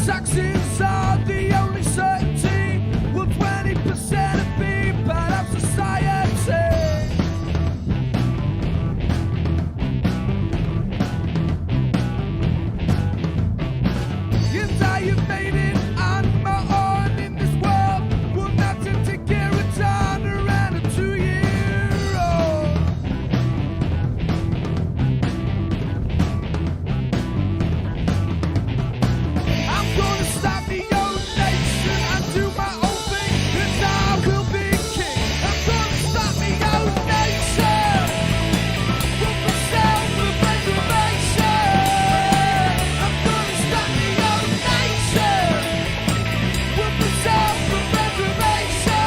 Taxes are the only certainty. Will 20% of be part of society? And I have made it on my own in this world. Will not to take care of time around a 2-year-old. I'm gonna start my own nation and do my own thing, and I will be king. I'm gonna start my own nation with myself for preservation. I'm gonna start my own nation with myself for preservation.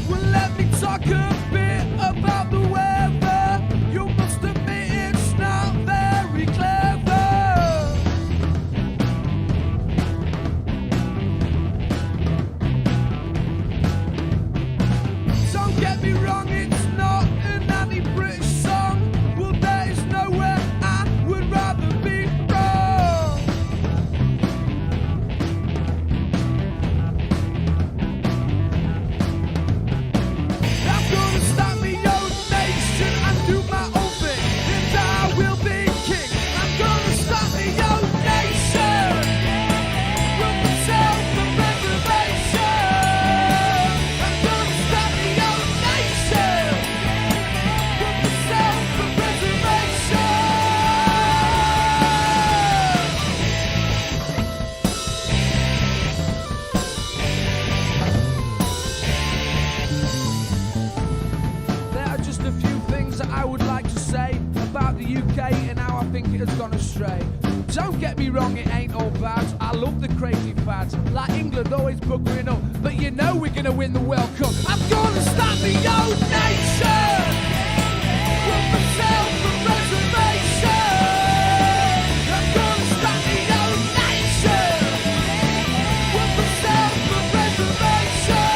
Well, let me talk a bit about the weather. You must admit it's not very clever. Don't get me wrong, it's not an anti-British song. Well, there is nowhere I would rather be wrong. I'm gonna start my own nation and do my own thing, and I will be king. I'm gonna start my own nation with myself for preservation. I'm gonna start my own nation with myself for preservation. There are just a few things that I would like to say about the UK and how I think it has gone astray. Don't get me wrong, it ain't all bad. I love the crazy fads, like England always buggering up, but you know we're gonna win the World Cup. I'm gonna start my own nation with myself for preservation. I'm gonna start my own nation with myself for preservation.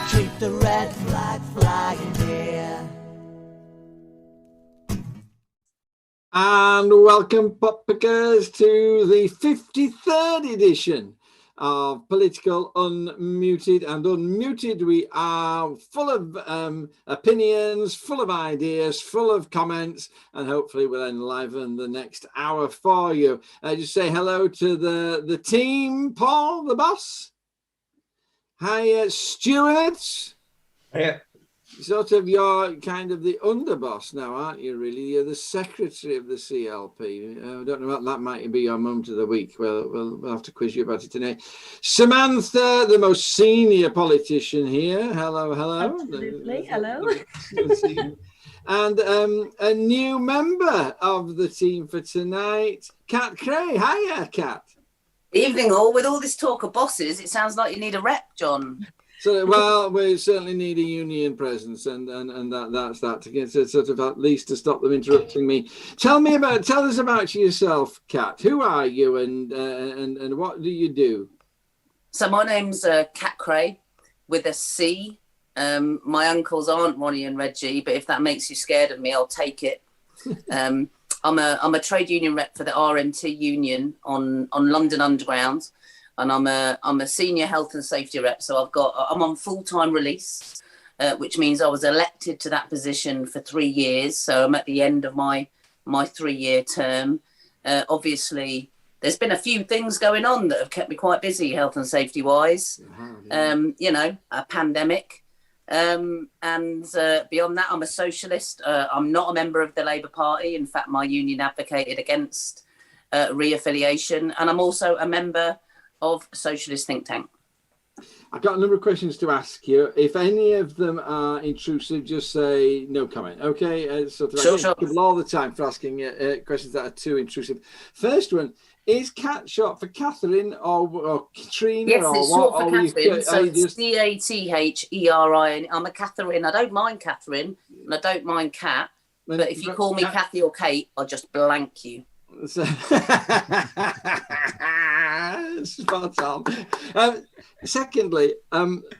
Keep the red flag flying here. And welcome, pop pickers, to the 53rd edition of Political Unmuted. And unmuted, we are full of opinions, full of ideas, full of comments, and hopefully we'll enliven the next hour for you. Just say hello to the team. Paul, the boss. Hi, Stuart. Yeah. Sort of, you're kind of the underboss now, aren't you, really? You're the secretary of the CLP. I don't know what that might be your moment of the week. Well, we'll have to quiz you about it today. Samantha, the most senior politician here. Hello, hello. Absolutely, hello. And a new member of the team for tonight, Kat Cray. Hiya, Kat. Evening all. With all this talk of bosses, it sounds like you need a rep, John. So, well, we certainly need a union presence, and that's that to get to sort of at least to stop them interrupting me. Tell us about yourself, Kat. Who are you, and what do you do? So my name's Kat Cray with a C. My uncles aren't Ronnie and Reggie, but if that makes you scared of me, I'll take it. I'm a trade union rep for the RMT union on London Underground. And I'm a senior health and safety rep, so I'm on full-time release, which means I was elected to that position for 3 years. So I'm at the end of my 3-year term. Obviously, there's been a few things going on that have kept me quite busy, health and safety wise. A pandemic, And beyond that, I'm a socialist. I'm not a member of the Labour Party. In fact, my union advocated against re-affiliation. And I'm also a member of a socialist think tank. I've got a number of questions to ask you. If any of them are intrusive, just say no comment. Okay, sort of. Sure, I get sure. people all the time for asking questions that are too intrusive. First one, is Cat short for Catherine or Katrina? Yes, or it's what? short for Or Catherine. So it's just... Catherin. I'm a Catherine. I don't mind Catherine, and I don't mind Cat. But if you call me Kathy or Kate, I'll just blank you. Spot on. Secondly,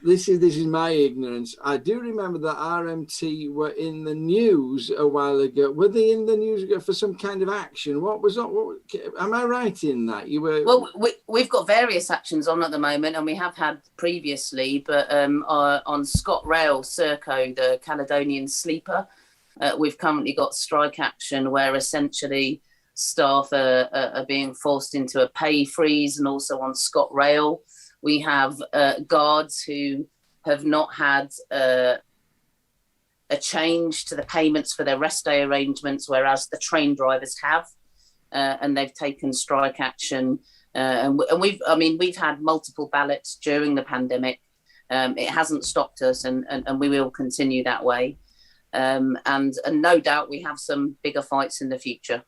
this is my ignorance. I do remember that RMT were in the news a while ago. Were they in the news for some kind of action? What was that? Am I right in that you were? Well, we've got various actions on at the moment, and we have had previously. But on ScotRail Serco, the Caledonian sleeper, we've currently got strike action where essentially staff are being forced into a pay freeze, and also on ScotRail we have guards who have not had a change to the payments for their rest day arrangements, whereas the train drivers have, and they've taken strike action. And we've had multiple ballots during the pandemic. It hasn't stopped us, and we will continue that way. And no doubt we have some bigger fights in the future.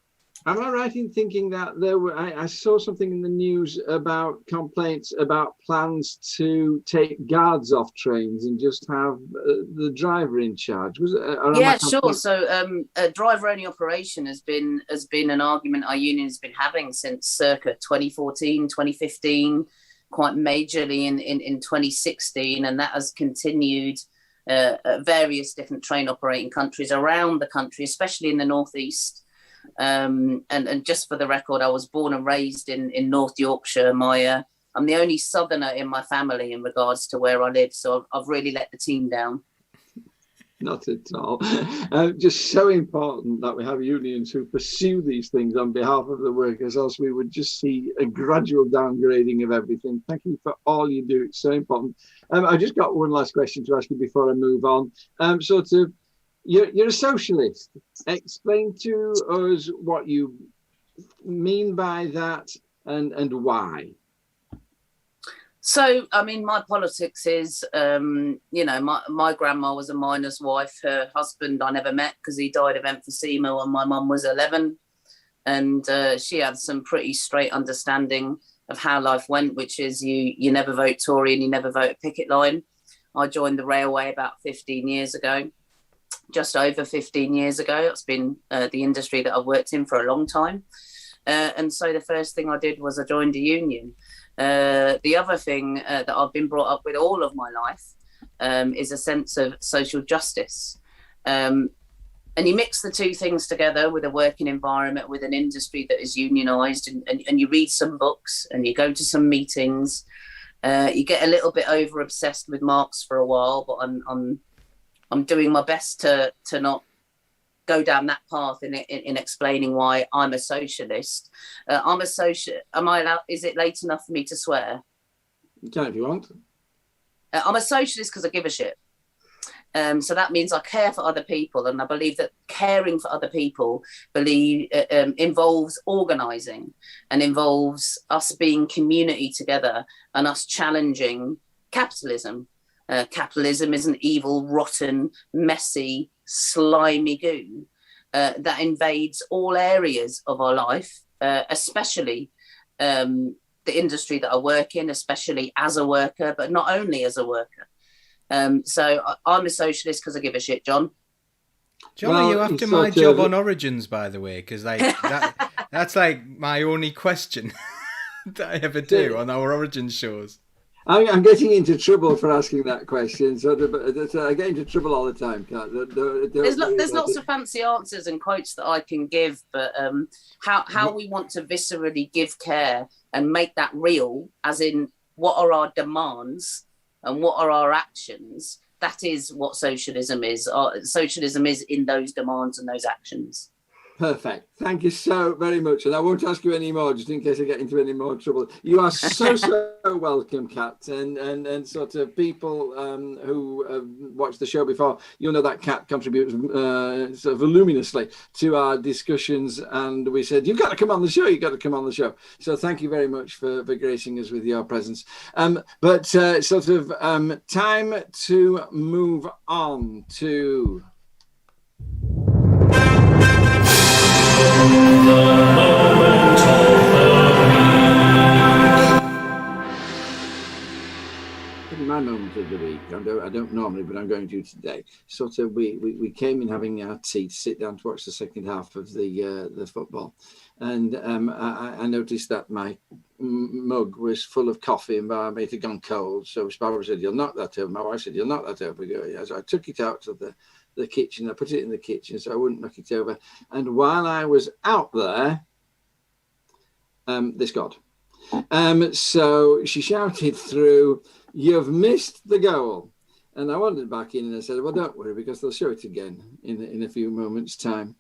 Am I right in thinking that there were? I saw something in the news about complaints about plans to take guards off trains and just have the driver in charge. Was it? Yeah, sure. So a driver-only operation has been an argument our union has been having since circa 2014, 2015, quite majorly in 2016, and that has continued. Various different train operating countries around the country, especially in the northeast. And just for the record, I was born and raised in North Yorkshire. I'm the only southerner in my family in regards to where I live, so I've really let the team down. Not at all. Just so important that we have unions who pursue these things on behalf of the workers, else we would just see a gradual downgrading of everything. Thank you for all you do. It's so important. I just got one last question to ask you before I move on. You're a socialist. Explain to us what you mean by that and why. So, I mean, my politics is, my grandma was a miner's wife. Her husband I never met because he died of emphysema when my mum was 11. And she had some pretty straight understanding of how life went, which is you never vote Tory and you never vote a picket line. I joined the railway about 15 years ago, just over 15 years ago. It's been the industry that I've worked in for a long time. And so the first thing I did was I joined a union. The other thing that I've been brought up with all of my life is a sense of social justice. And you mix the two things together with a working environment, with an industry that is unionised, and you read some books and you go to some meetings. You get a little bit over obsessed with Marx for a while, but I'm doing my best to not go down that path in explaining why I'm a socialist. I'm a social. Am I allowed? Is it late enough for me to swear? You can if you want. I'm a socialist because I give a shit. So that means I care for other people, and I believe that caring for other people involves organising and involves us being community together and us challenging capitalism. Capitalism is an evil, rotten, messy, slimy goo that invades all areas of our life, especially the industry that I work in, especially as a worker, but not only as a worker. So I'm a socialist because I give a shit, John. John, are you after my job on Origins, by the way? Because that's like my only question that I ever do on our Origins shows. I'm getting into trouble for asking that question. So I get into trouble all the time. There's lots of fancy answers and quotes that I can give, but how we want to viscerally give care and make that real, as in what are our demands and what are our actions, that is what socialism is. Socialism is in those demands and those actions. Perfect. Thank you so very much. And I won't ask you any more, just in case I get into any more trouble. You are so welcome, Kat. And sort of people who have watched the show before, you'll know that Kat contributes sort of voluminously to our discussions. And we said, you've got to come on the show. You've got to come on the show. So thank you very much for gracing us with your presence. But sort of time to move on to... My moment of the week. I don't normally, but I'm going to today. Sort of, we came in having our tea to sit down to watch the second half of the football, and I noticed that my mug was full of coffee and it had gone cold. So Barbara said, "You'll knock that over." My wife said, "You'll knock that over." So I took it out to the kitchen. I put it in the kitchen so I wouldn't knock it over. And while I was out there, this got. So she shouted through, "You've missed the goal." And I wandered back in and I said, "Well, don't worry, because they'll show it again in a few moments' time."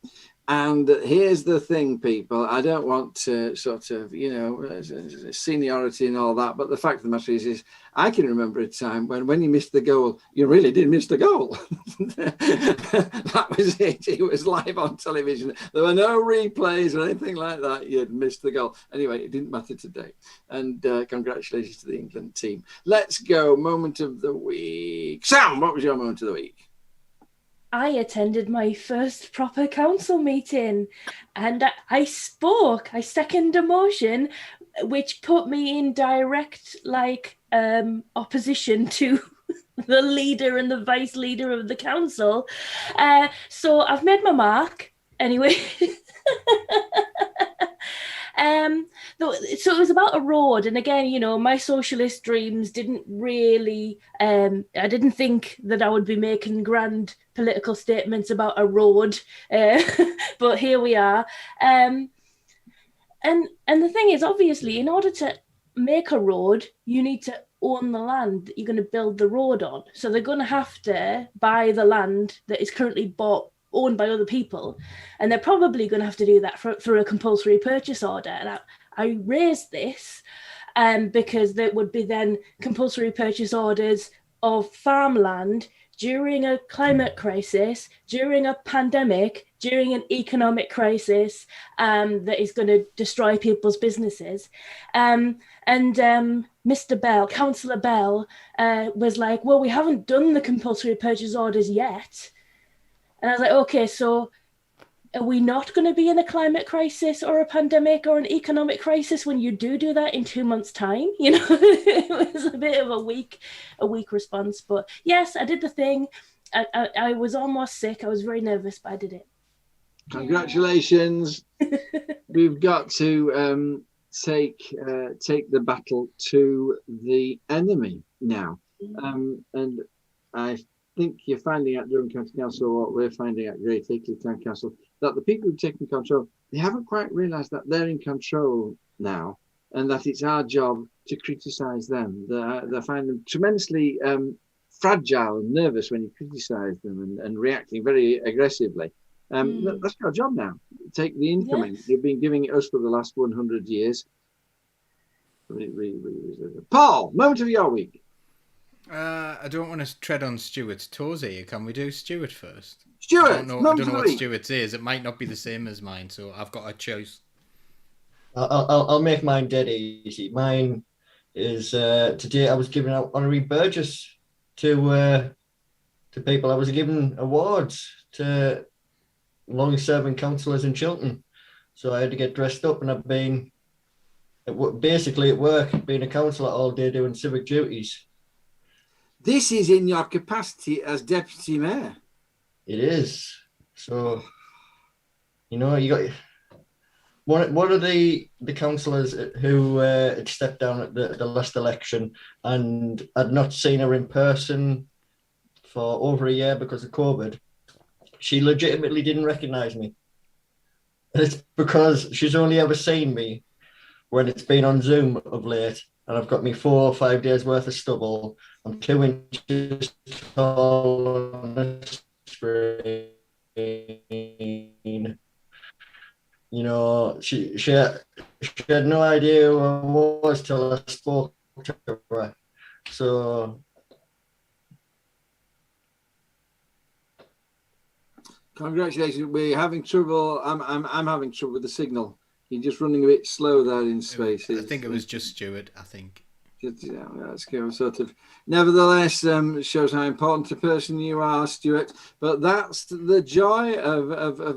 And here's the thing, people. I don't want to sort of, seniority and all that. But the fact of the matter is I can remember a time when you missed the goal, you really did miss the goal. That was it. It was live on television. There were no replays or anything like that. You'd missed the goal. Anyway, it didn't matter today. And congratulations to the England team. Let's go. Moment of the week. Sam, what was your moment of the week? I attended my first proper council meeting and I spoke. I seconded a motion which put me in direct opposition to the leader and the vice leader of the council. So I've made my mark anyway. So it was about a road, and again, my socialist dreams didn't really. I didn't think that I would be making grand political statements about a road, but here we are. And the thing is, obviously, in order to make a road, you need to own the land that you're going to build the road on. So they're going to have to buy the land that is currently owned by other people, and they're probably going to have to do that through a compulsory purchase order. And I raised this because there would be then compulsory purchase orders of farmland during a climate crisis, during a pandemic, during an economic crisis that is going to destroy people's businesses. Mr. Bell, Councillor Bell, was like, "Well, we haven't done the compulsory purchase orders yet." And I was like, okay, so are we not going to be in a climate crisis or a pandemic or an economic crisis when you do that in 2 months' time? It was a bit of a weak response. But yes, I did the thing. I was almost sick. I was very nervous, but I did it. Congratulations. We've got to take the battle to the enemy now. And I think you're finding out Durham County Council, what we're finding out Great Ilkley Town Council, that the people who've taken control, they haven't quite realised that they're in control now, and that it's our job to criticise them. They find them tremendously fragile and nervous when you criticise them and reacting very aggressively. That's our job now. Take the incoming. Yes. You've been giving it us for the last 100 years. Paul, moment of your week. I don't want to tread on Stuart's toes here. Can we do Stuart first? Stuart, I don't know what Stuart's is. It might not be the same as mine, so I've got a choice. I'll make mine dead easy. Mine is today I was giving out honorary Burgess to people. I was giving awards to long-serving councillors in Chiltern, so I had to get dressed up, and I've been basically at work, being a councillor all day doing civic duties. This is in your capacity as deputy mayor. It is. So, you got one of the councillors who had stepped down at the last election, and I'd not seen her in person for over a year because of COVID. She legitimately didn't recognise me. And it's because she's only ever seen me when it's been on Zoom of late, and I've got me 4 or 5 days worth of stubble. I'm 2 inches tall on the screen. she had no idea who I was till I spoke to her. So congratulations. We're having trouble. I'm having trouble with the signal. You're just running a bit slow there in spaces. I think it was just Stuart. I think. Yeah, that's good. Sort of. Nevertheless, shows how important a person you are, Stuart. But that's the joy of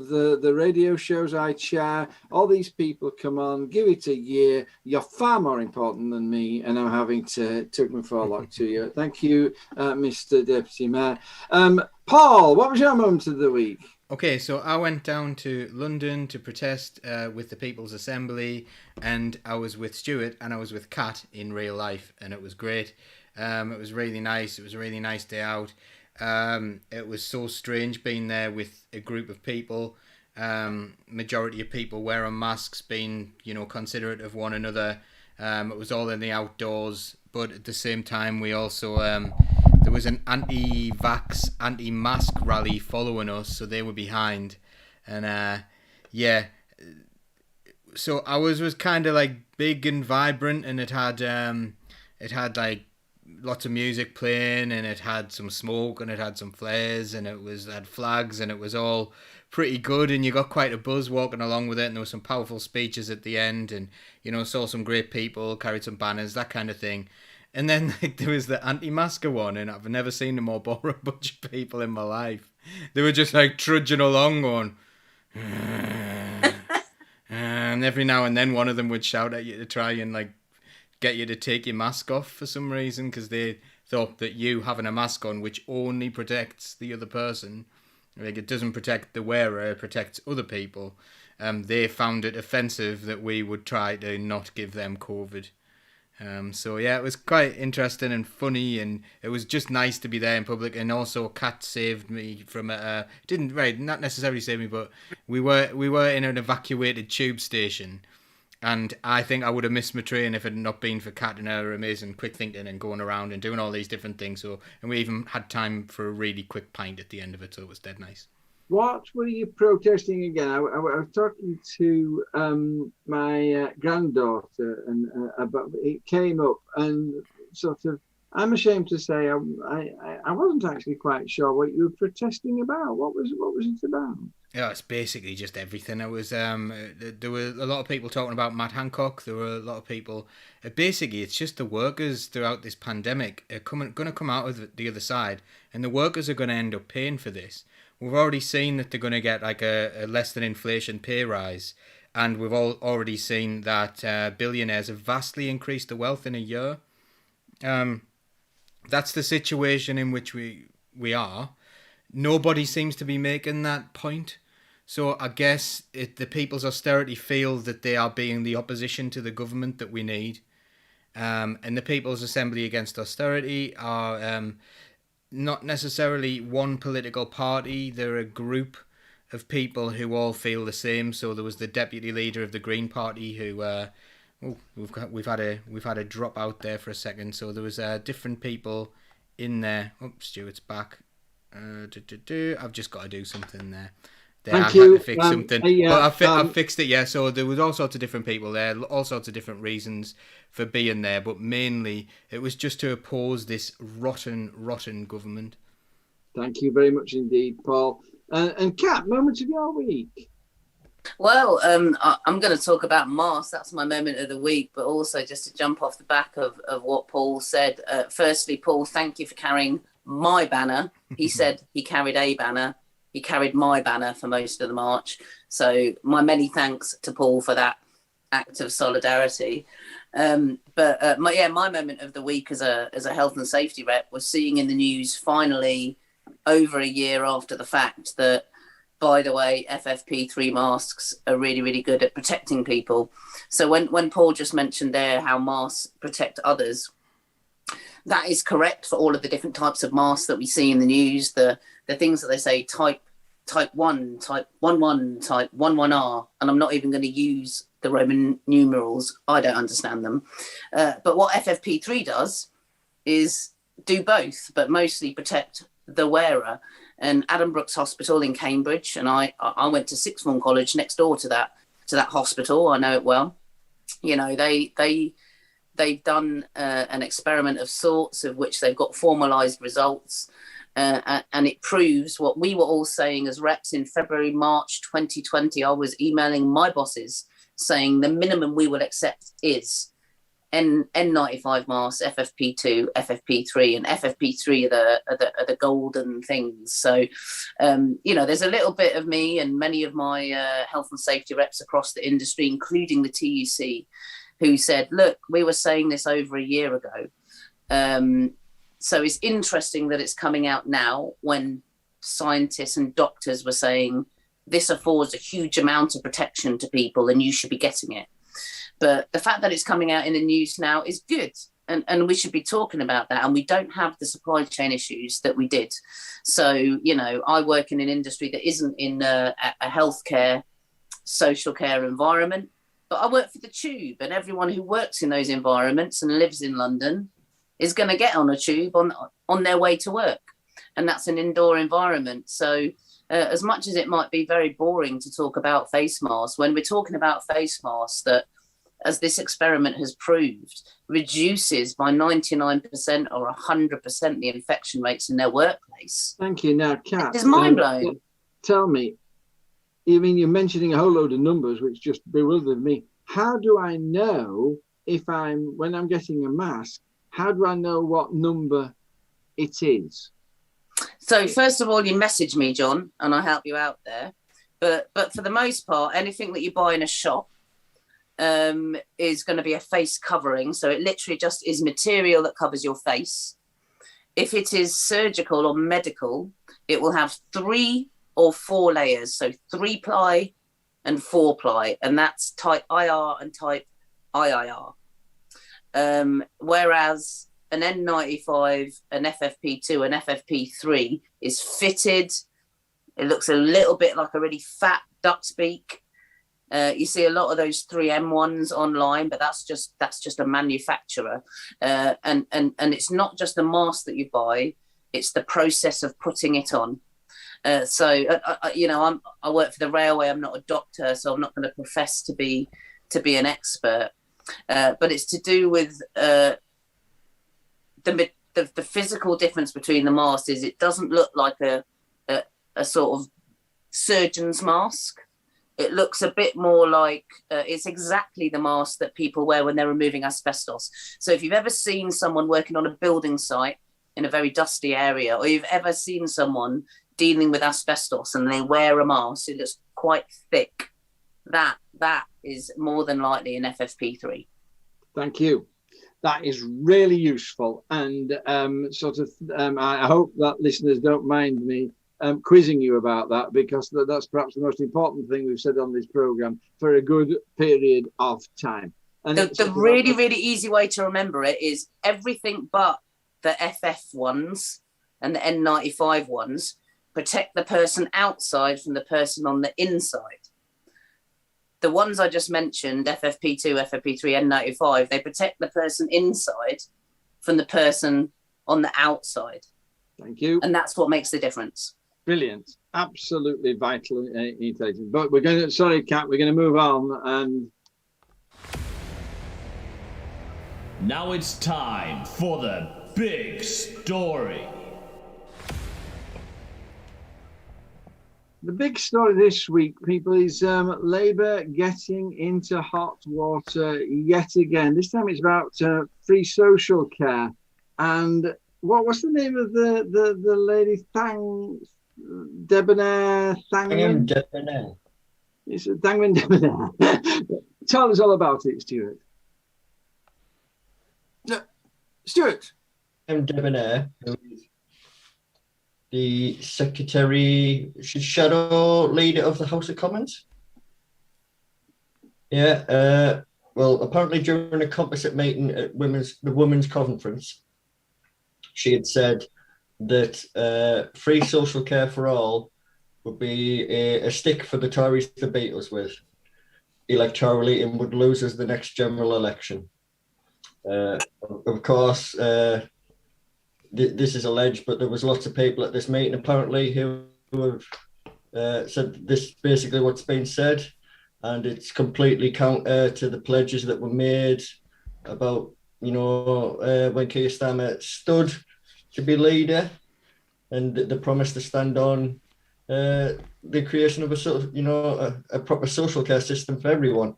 the radio shows I chair. All these people come on, give it a year. You're far more important than me, and I'm having to tuck my forelock to you. Thank you, Mr. Deputy Mayor. Paul, what was your moment of the week? Okay, so I went down to London to protest with the People's Assembly, and I was with Stuart and I was with Kat in real life, and it was great. It was really nice. It was a really nice day out. It was so strange being there with a group of people. Majority of people wearing masks, being considerate of one another. It was all in the outdoors, but at the same time, we also there was an anti-vax, anti-mask rally following us, so they were behind, and yeah. So ours was kind of like big and vibrant, and it had like lots of music playing, and it had some smoke, and it had some flares, and it had flags, and it was all pretty good, and you got quite a buzz walking along with it, and there were some powerful speeches at the end, and saw some great people, carried some banners, that kind of thing. And then there was the anti-masker one, and I've never seen a more boring bunch of people in my life. They were just like trudging along going, and every now and then one of them would shout at you to try and like get you to take your mask off for some reason, because they thought that you having a mask on, which only protects the other person, like it doesn't protect the wearer, it protects other people. They found it offensive that we would try to not give them COVID. So yeah, it was quite interesting and funny, and it was just nice to be there in public. And also, Kat saved me from not necessarily saved me, but we were in an evacuated tube station, and I think I would have missed my train if it had not been for Kat and her amazing quick thinking and going around and doing all these different things. So, and we even had time for a really quick pint at the end of it, so it was dead nice. What were you protesting again? I was talking to my granddaughter, and about it came up, and sort of, I'm ashamed to say I wasn't actually quite sure what you were protesting about. What was it about? Yeah, it's basically just everything. It was there were a lot of people talking about Matt Hancock. There were a lot of people. Basically, it's just the workers throughout this pandemic are going to come out of the other side, and the workers are going to end up paying for this. We've already seen that they're going to get like a less than inflation pay rise, and we've already seen that billionaires have vastly increased their wealth in a year. That's the situation in which we are. Nobody seems to be making that point. So I guess the People's Austerity feel that they are being the opposition to the government that we need. And the People's Assembly Against Austerity are not necessarily one political party. They're a group of people who all feel the same. So there was the deputy leader of the Green Party who we've had a drop out there for a second. So there was different people in there. Oh, Stuart's back. I've just got to do something there. Thank you. Had to fix something, but I've fixed it. Yeah, so there was all sorts of different people there, all sorts of different reasons for being there, but mainly it was just to oppose this rotten government. Thank you very much indeed, Paul. And Kat, moment of your week. Well, I'm going to talk about masks. That's my moment of the week, but also just to jump off the back of what Paul said. Firstly, Paul, thank you for carrying my banner. He said he carried a banner. He carried my banner for most of the march. So my many thanks to Paul for that act of solidarity. But my moment of the week as a health and safety rep was seeing in the news finally over a year after the fact that, by the way, FFP3 masks are really, really good at protecting people. So when Paul just mentioned there how masks protect others, that is correct for all of the different types of masks that we see in the news. The things that they say type 1, type 11, type 11R, and I'm not even going to use the Roman numerals. I don't understand them. But what FFP3 does is do both, but mostly protect the wearer. And Adam Brooks Hospital in Cambridge, and I went to sixth form college next door to that that hospital. I know it well. You know, they've done an experiment of sorts, of which they've got formalised results, and it proves what we were all saying as reps in February, March 2020. I was emailing my bosses saying the minimum we will accept is N95 masks, FFP2, FFP3, and FFP3 are the golden things. So, you know, there's a little bit of me and many of my health and safety reps across the industry, including the TUC, who said, look, we were saying this over a year ago. So it's interesting that it's coming out now when scientists and doctors were saying this affords a huge amount of protection to people and you should be getting it. But the fact that it's coming out in the news now is good. And we should be talking about that. And we don't have the supply chain issues that we did. So, you know, I work in an industry that isn't in a healthcare, social care environment, but I work for the tube, and everyone who works in those environments and lives in London is going to get on a tube on their way to work. And that's an indoor environment. So as much as it might be very boring to talk about face masks, when we're talking about face masks that, as this experiment has proved, reduces by 99% or 100% the infection rates in their workplace. Thank you. Now, Kat, it's mind-blowing. Tell me, you mean you're mentioning a whole load of numbers, which just bewildered me. How do I know when I'm getting a mask, how do I know what number it is? So first of all, you message me, John, and I'll help you out there. But for the most part, anything that you buy in a shop, is going to be a face covering. So it literally just is material that covers your face. If it is surgical or medical, it will have 3 or 4 layers. So 3-ply and 4-ply. And that's type IR and type IIR. Whereas an N95, an FFP2, an FFP3 is fitted. It looks a little bit like a really fat duck's beak. You see a lot of those 3M ones online, but that's just a manufacturer, and it's not just the mask that you buy; it's the process of putting it on. You know, I work for the railway. I'm not a doctor, so I'm not going to profess to be an expert. But it's to do with the physical difference between the masks. Is it doesn't look like a sort of surgeon's mask. It looks a bit more like it's exactly the mask that people wear when they're removing asbestos. So if you've ever seen someone working on a building site in a very dusty area, or you've ever seen someone dealing with asbestos and they wear a mask, it looks quite thick. That is more than likely an FFP3. Thank you. That is really useful. And I hope that listeners don't mind me quizzing you about that, because that's perhaps the most important thing we've said on this program for a good period of time. And the really, really easy way to remember it is everything but the FF ones and the N95 ones protect the person outside from the person on the inside. The ones I just mentioned, FFP2, FFP3, N95, they protect the person inside from the person on the outside. Thank you. And that's what makes the difference. Brilliant. Absolutely vital intelligent. But we're going to, sorry, Kat, we're going to move on. And now it's time for the big story. The big story this week, people, is Labour getting into hot water yet again. This time it's about free social care. And what's the name of the lady? Debonair Thangman? Debonair. It's Thangman Debonair. Tell us all about it, Stuart. No, Stuart. Debonair, who is the secretary, shadow leader of the House of Commons. Yeah. Well, apparently during a composite meeting at the Women's Conference, she had said that free social care for all would be a stick for the Tories to beat us with electorally and would lose us the next general election. Of course, this is alleged, but there was lots of people at this meeting apparently who have said this basically what's been said. and it's completely counter to the pledges that were made about, when Keir Starmer stood to be leader, and the promise to stand on the creation of a proper social care system for everyone.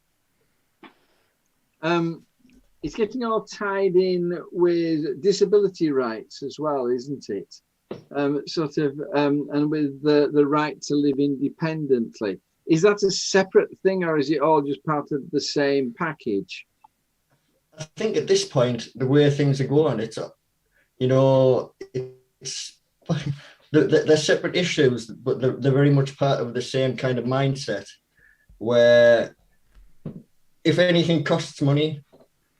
It's getting all tied in with disability rights as well, isn't it? And with the right to live independently. Is that a separate thing, or is it all just part of the same package? I think at this point, the way things are going, it's they're separate issues, but they're very much part of the same kind of mindset, where if anything costs money,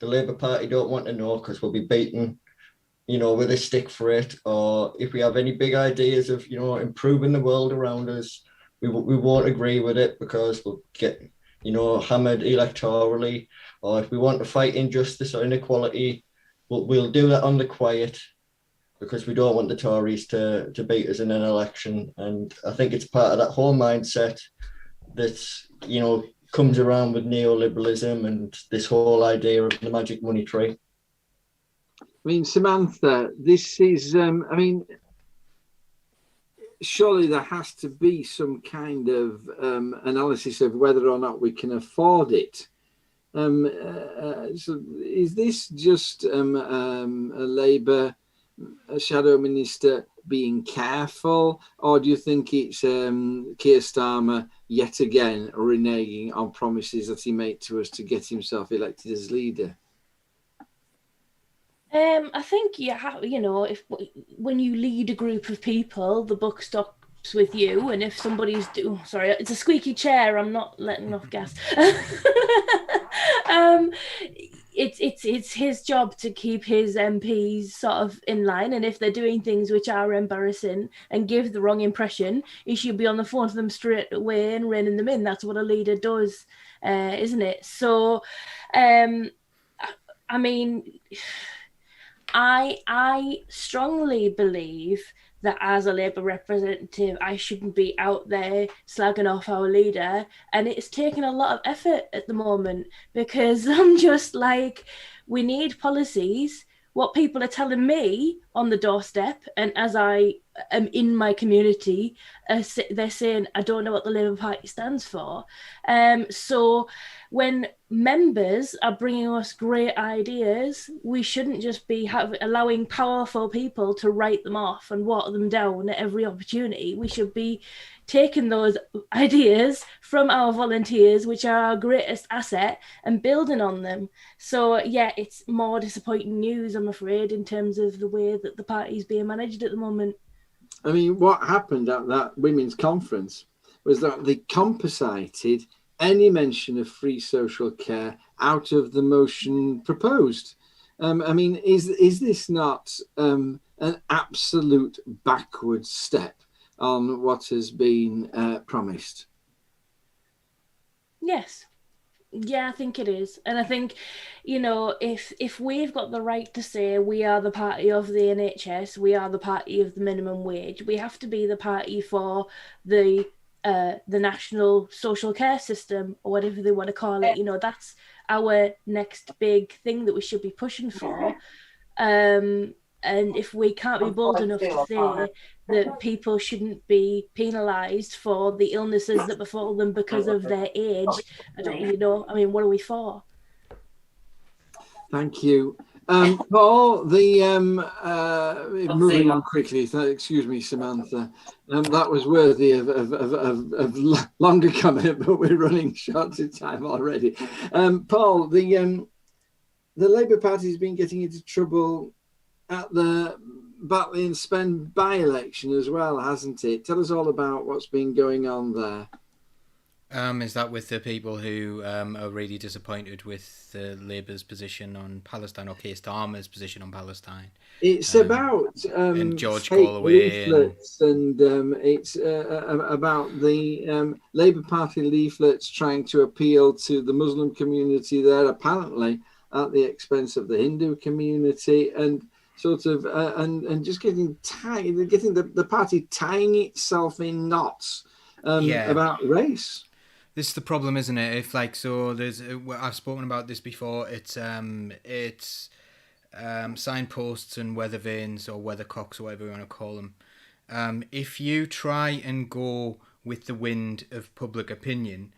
the Labour Party don't want to know because we'll be beaten, with a stick for it. Or if we have any big ideas of, improving the world around us, we won't agree with it because we'll get, hammered electorally. Or if we want to fight injustice or inequality, we'll do that on the quiet because we don't want the Tories to beat us in an election. And I think it's part of that whole mindset that's, comes around with neoliberalism and this whole idea of the magic money tree. I mean, Samantha, this is, surely there has to be some kind of analysis of whether or not we can afford it. So is this just a Labour shadow minister being careful, or do you think it's Keir Starmer yet again reneging on promises that he made to us to get himself elected as leader? I think when you lead a group of people, the buck stops with you, and if somebody's sorry, it's a squeaky chair. I'm not letting off gas. It's his job to keep his MPs sort of in line, and if they're doing things which are embarrassing and give the wrong impression, he should be on the phone to them straight away and reining them in. That's what a leader does, isn't it? So, I strongly believe that as a Labour representative, I shouldn't be out there slagging off our leader. And it's taken a lot of effort at the moment because I'm just like, we need policies. What people are telling me on the doorstep, and as I am in my community, they're saying, I don't know what the Labour Party stands for. So when members are bringing us great ideas, we shouldn't just be allowing powerful people to write them off and water them down at every opportunity. We should be taking those ideas from our volunteers, which are our greatest asset, and building on them. So yeah, it's more disappointing news, I'm afraid, in terms of the way that the party's being managed at the moment. I mean, what happened at that women's conference was that they compensated any mention of free social care out of the motion proposed. Is this not an absolute backward step on what has been promised? Yes. Yeah, I think it is. And I think, if we've got the right to say we are the party of the NHS, we are the party of the minimum wage, we have to be the party for the national social care system, or whatever they want to call it. That's our next big thing that we should be pushing for. And if we can't be bold enough to say that people shouldn't be penalised for the illnesses that befall them because of their age, what are we for? Thank you. Paul, moving on quickly, excuse me, Samantha, that was worthy of longer comment, but we're running short of time already. Paul, the Labour Party has been getting into trouble at the Batley and Spend by-election as well, hasn't it? Tell us all about what's been going on there. Is that with the people who are really disappointed with Labour's position on Palestine, or Keir Starmer's position on Palestine? It's about and George Galloway leaflets, and it's about the Labour Party leaflets trying to appeal to the Muslim community there, apparently at the expense of the Hindu community, and sort of and just getting the party tying itself in knots about race. This is the problem, isn't it? If like so, I've spoken about this before. It's signposts and weather vanes or weathercocks or whatever you want to call them. If you try and go with the wind of public opinion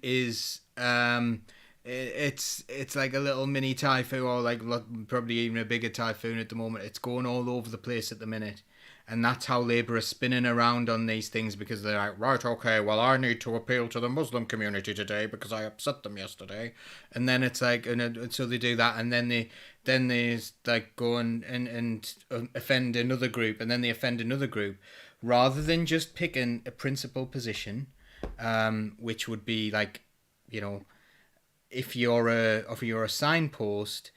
is it's like a little mini typhoon, or like probably even a bigger typhoon at the moment. It's going all over the place at the minute. And that's how Labour are spinning around on these things, because they're like, right, okay, well, I need to appeal to the Muslim community today because I upset them yesterday. And then it's like, and so they do that, and then they like go and offend another group, and then they offend another group, rather than just picking a principled position, which would be like, you know, if you're a signpost,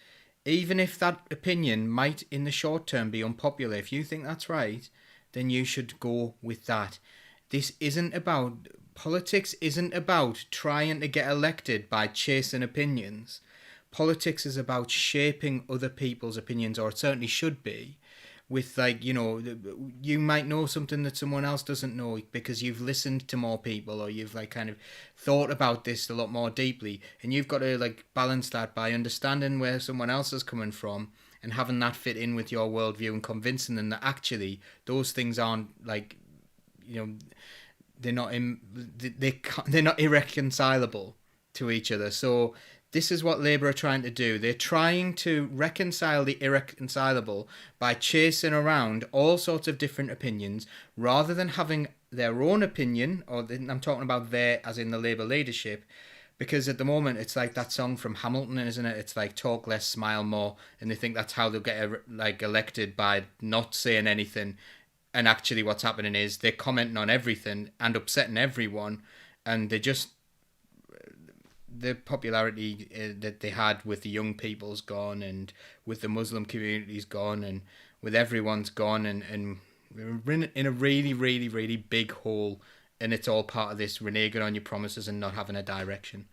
even if that opinion might in the short term be unpopular, if you think that's right, then you should go with that. Politics isn't about trying to get elected by chasing opinions. Politics is about shaping other people's opinions, or it certainly should be, with like, you know, you might know something that someone else doesn't know because you've listened to more people, or you've like kind of thought about this a lot more deeply, and you've got to like balance that by understanding where someone else is coming from and having that fit in with your worldview, and convincing them that actually those things aren't like, you know, they're not irreconcilable to each other. So this is what Labour are trying to do. They're trying to reconcile the irreconcilable by chasing around all sorts of different opinions, rather than having their own opinion, or I'm talking about their, as in the Labour leadership, because at the moment it's like that song from Hamilton, isn't it? It's like talk less, smile more, and they think that's how they'll get elected, by not saying anything. And actually what's happening is they're commenting on everything and upsetting everyone, and they just, the popularity that they had with the young people's gone, and with the Muslim community's gone, and with everyone's gone, and we're in a really, really, really big hole, and it's all part of this reneging on your promises and not having a direction.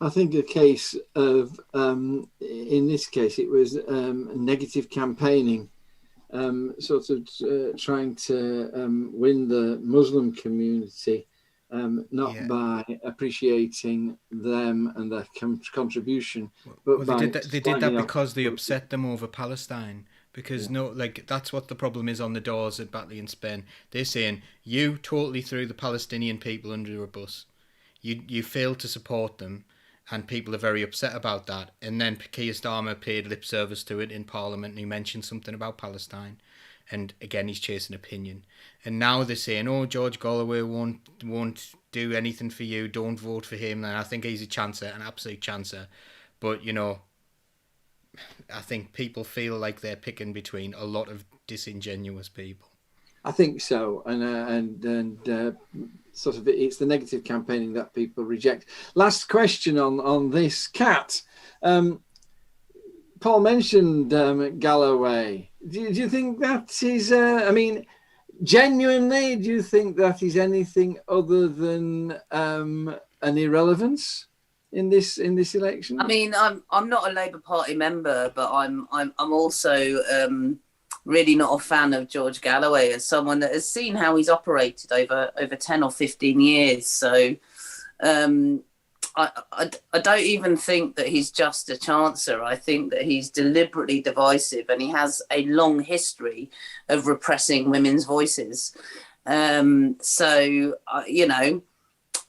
I think a case of, in this case, it was negative campaigning, sort of trying to win the Muslim community, by appreciating them and their contribution, but they did that because they upset them over Palestine. Because that's what the problem is on the doors at Batley and Spen. They're saying you totally threw the Palestinian people under a bus. You failed to support them, and people are very upset about that. And then Keir Starmer paid lip service to it in Parliament, and he mentioned something about Palestine. And again, he's chasing opinion. And now they're saying, oh, George Galloway won't do anything for you. Don't vote for him. And I think he's a chancer, an absolute chancer. But, you know, I think people feel like they're picking between a lot of disingenuous people. I think so. And sort of it's the negative campaigning that people reject. Last question on this, Kat. Paul mentioned Galloway. Do you think that is, genuinely, do you think that is anything other than an irrelevance in this election? I mean, I'm not a Labour Party member, but I'm also really not a fan of George Galloway, as someone that has seen how he's operated over 10 or 15 years. So I don't even think that he's just a chancer. I think that he's deliberately divisive, and he has a long history of repressing women's voices. So you know,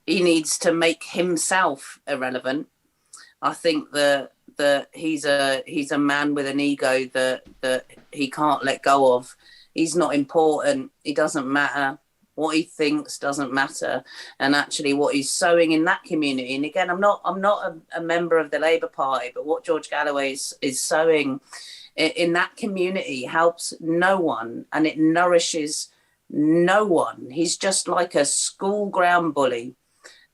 he needs to make himself irrelevant. I think that he's a man with an ego that he can't let go of. He's not important. He doesn't matter. What he thinks doesn't matter, and actually what he's sowing in that community. And again, I'm not a member of the Labour Party, but what George Galloway is sowing in that community helps no one, and it nourishes no one. He's just like a school ground bully,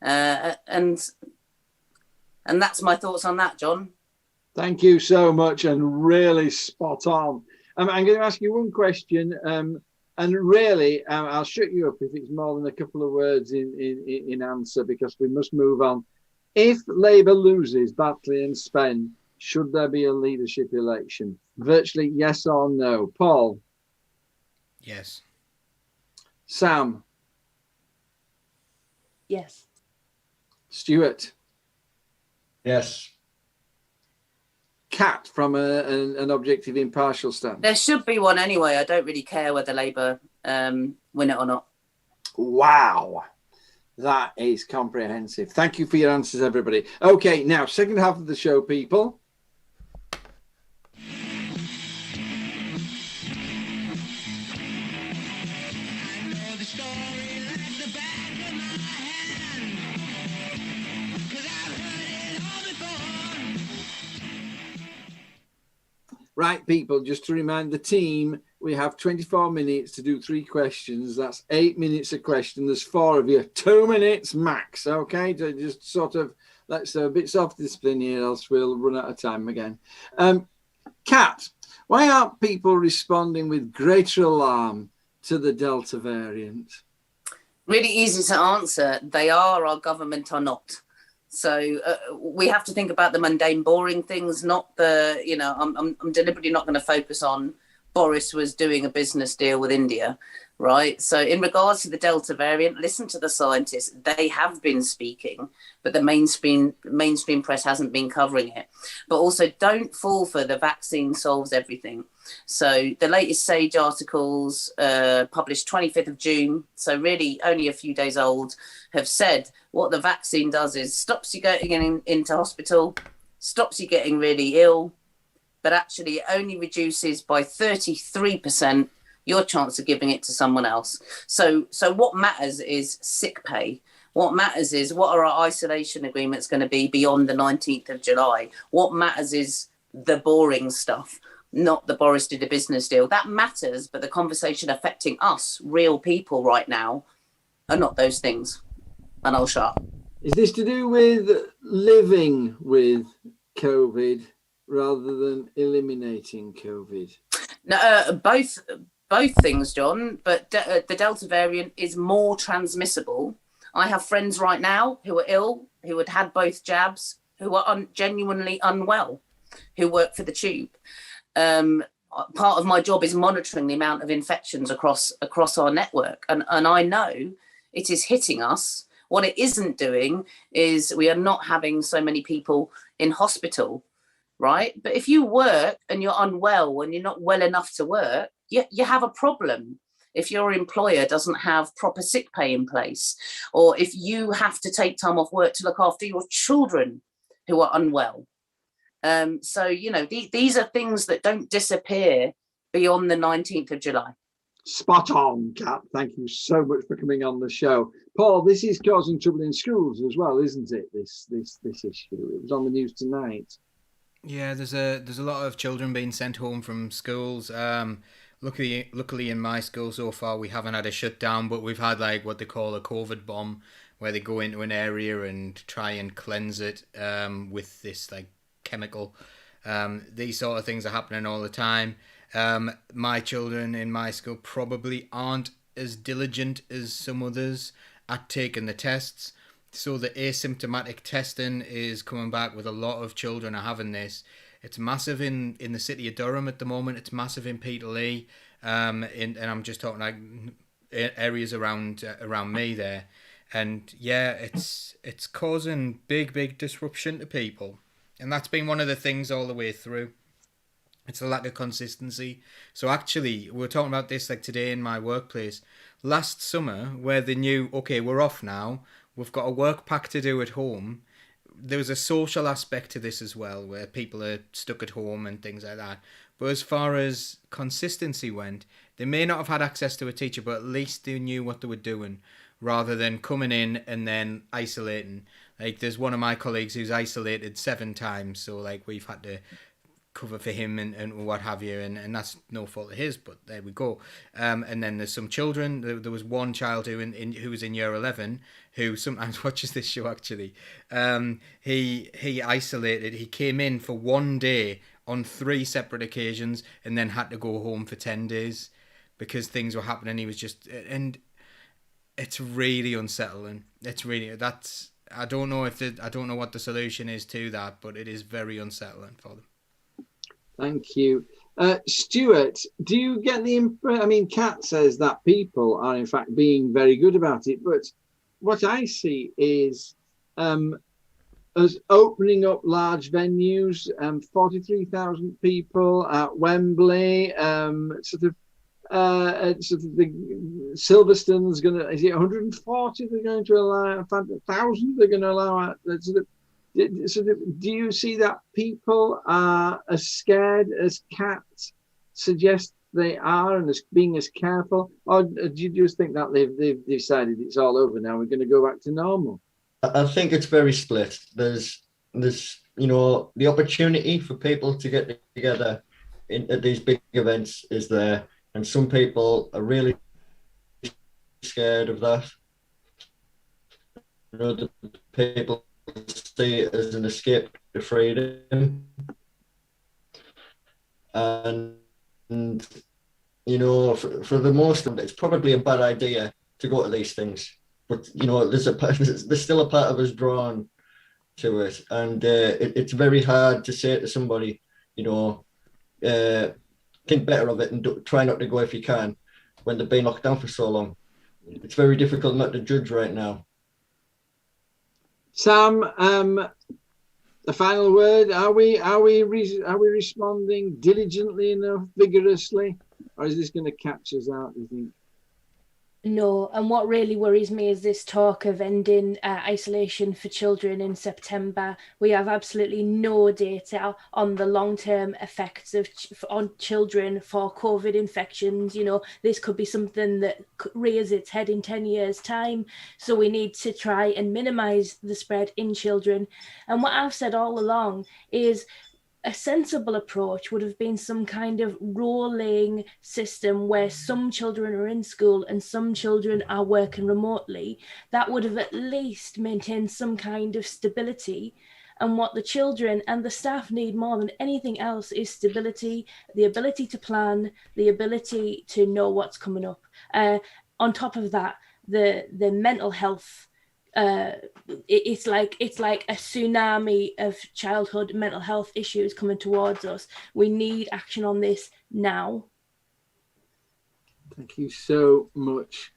and that's my thoughts on that, John. Thank you so much, and really spot on. I'm going to ask you one question. And really, I'll shut you up if it's more than a couple of words in answer, because we must move on. If Labour loses Batley and Spen, should there be a leadership election? Virtually yes or no. Paul? Yes. Sam? Yes. Stuart? Yes. Kat, from an objective, impartial stance? There should be one anyway. I don't really care whether Labour win it or not. Wow. That is comprehensive. Thank you for your answers, everybody. Okay, now, second half of the show, people. Right, people, just to remind the team, we have 24 minutes to do 3 questions. That's 8 minutes a question. There's 4 of you. 2 minutes max, okay? Just sort of, let's a bit self-discipline here, else we'll run out of time again. Kat, why aren't people responding with greater alarm to the Delta variant? Really easy to answer. They are, our government are not. So we have to think about the mundane, boring things, not the, you know, I'm deliberately not going to focus on Boris was doing a business deal with India, right? So in regards to the Delta variant, listen to the scientists. They have been speaking, but the mainstream press hasn't been covering it. But also don't fall for the vaccine solves everything. So the latest Sage articles published 25th of June, so really only a few days old, have said what the vaccine does is stops you getting into hospital, stops you getting really ill, but actually it only reduces by 33% your chance of giving it to someone else. So what matters is sick pay. What matters is what are our isolation agreements going to be beyond the 19th of July? What matters is the boring stuff, not the Boris did a business deal. That matters, but the conversation affecting us, real people right now, are not those things. And I'll shut up. Is this to do with living with COVID rather than eliminating COVID? No, both things, John, but the Delta variant is more transmissible. I have friends right now who are ill, who had both jabs, who are genuinely unwell, who work for the Tube. Part of my job is monitoring the amount of infections across our network. And I know it is hitting us. What it isn't doing is we are not having so many people in hospital, right? But if you work and you're unwell and you're not well enough to work, you have a problem. If your employer doesn't have proper sick pay in place, or if you have to take time off work to look after your children who are unwell. So, you know, these are things that don't disappear beyond the 19th of July. Spot on, Kat. Thank you so much for coming on the show. Paul, this is causing trouble in schools as well, isn't it? This issue. It was on the news tonight. Yeah, there's a lot of children being sent home from schools. Luckily in my school so far we haven't had a shutdown, but we've had like what they call a COVID bomb, where they go into an area and try and cleanse it with this like chemical. These sort of things are happening all the time. My children in my school probably aren't as diligent as some others at taking the tests. So the asymptomatic testing is coming back with a lot of children are having this. It's massive in the city of Durham at the moment. It's massive in Peterlee. And I'm just talking like areas around me there. And yeah, it's causing big disruption to people. And that's been one of the things all the way through. It's a lack of consistency. So actually, we were talking about this like today in my workplace. Last summer, where they knew, okay, we're off now, we've got a work pack to do at home. There was a social aspect to this as well, where people are stuck at home and things like that. But as far as consistency went, they may not have had access to a teacher, but at least they knew what they were doing, rather than coming in and then isolating. Like, there's one of my colleagues who's isolated 7 times, so like we've had to cover for him and what have you, and that's no fault of his, but there we go. And then there's some children. There was one child who was in year 11 who sometimes watches this show actually. He isolated. He came in for 1 day on 3 separate occasions and then had to go home for 10 days because things were happening. He was just, and it's really unsettling. I don't know what the solution is to that, but it is very unsettling for them. Thank you. Stuart, do you get the impression, I mean, Kat says that people are in fact being very good about it, but what I see is us opening up large venues, 43,000 people at Wembley, the Silverstone's going to, is it 140 they're going to allow, 1,000 they're going to allow? Do you see that people are as scared as cats suggest they are, and as being as careful, or do you just think that they've decided it's all over now, we're going to go back to normal? I think it's very split. There's the opportunity for people to get together at these big events is there, and some people are really scared of that. The people see it as an escape to freedom, and for the most of it, it's probably a bad idea to go to these things. But there's still a part of us drawn to it, and it's very hard to say to somebody, think better of it and try not to go if you can, when they've been locked down for so long. It's very difficult not to judge right now. Sam, a final word. Are we responding diligently enough, vigorously, or is this going to catch us out, do you think? No, and what really worries me is this talk of ending isolation for children in September. We have absolutely no data on the long-term effects on children for COVID infections. This could be something that rears its head in 10 years' time. So we need to try and minimise the spread in children. And what I've said all along is a sensible approach would have been some kind of rolling system where some children are in school and some children are working remotely. That would have at least maintained some kind of stability. And what the children and the staff need more than anything else is stability, the ability to plan, the ability to know what's coming up. On top of that, the mental health, it's like a tsunami of childhood mental health issues coming towards us. We need action on this now. Thank you so much.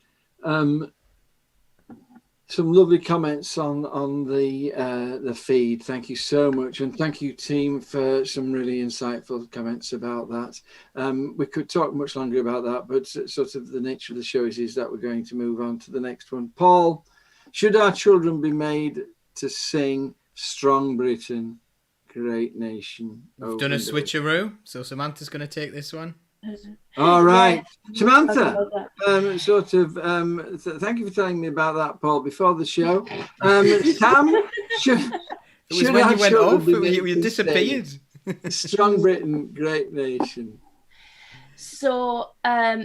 Some lovely comments on the feed. Thank you so much, and thank you, team, for some really insightful comments about that. We could talk much longer about that, but sort of the nature of the show is that we're going to move on to the next one. Paul, should our children be made to sing "Strong Britain, Great Nation"? We've done a switcheroo, so Samantha's going to take this one. All right, yeah. Samantha. Thank you for telling me about that, Paul, before the show. Sam, should when you went off, you disappeared. Strong Britain, Great Nation. So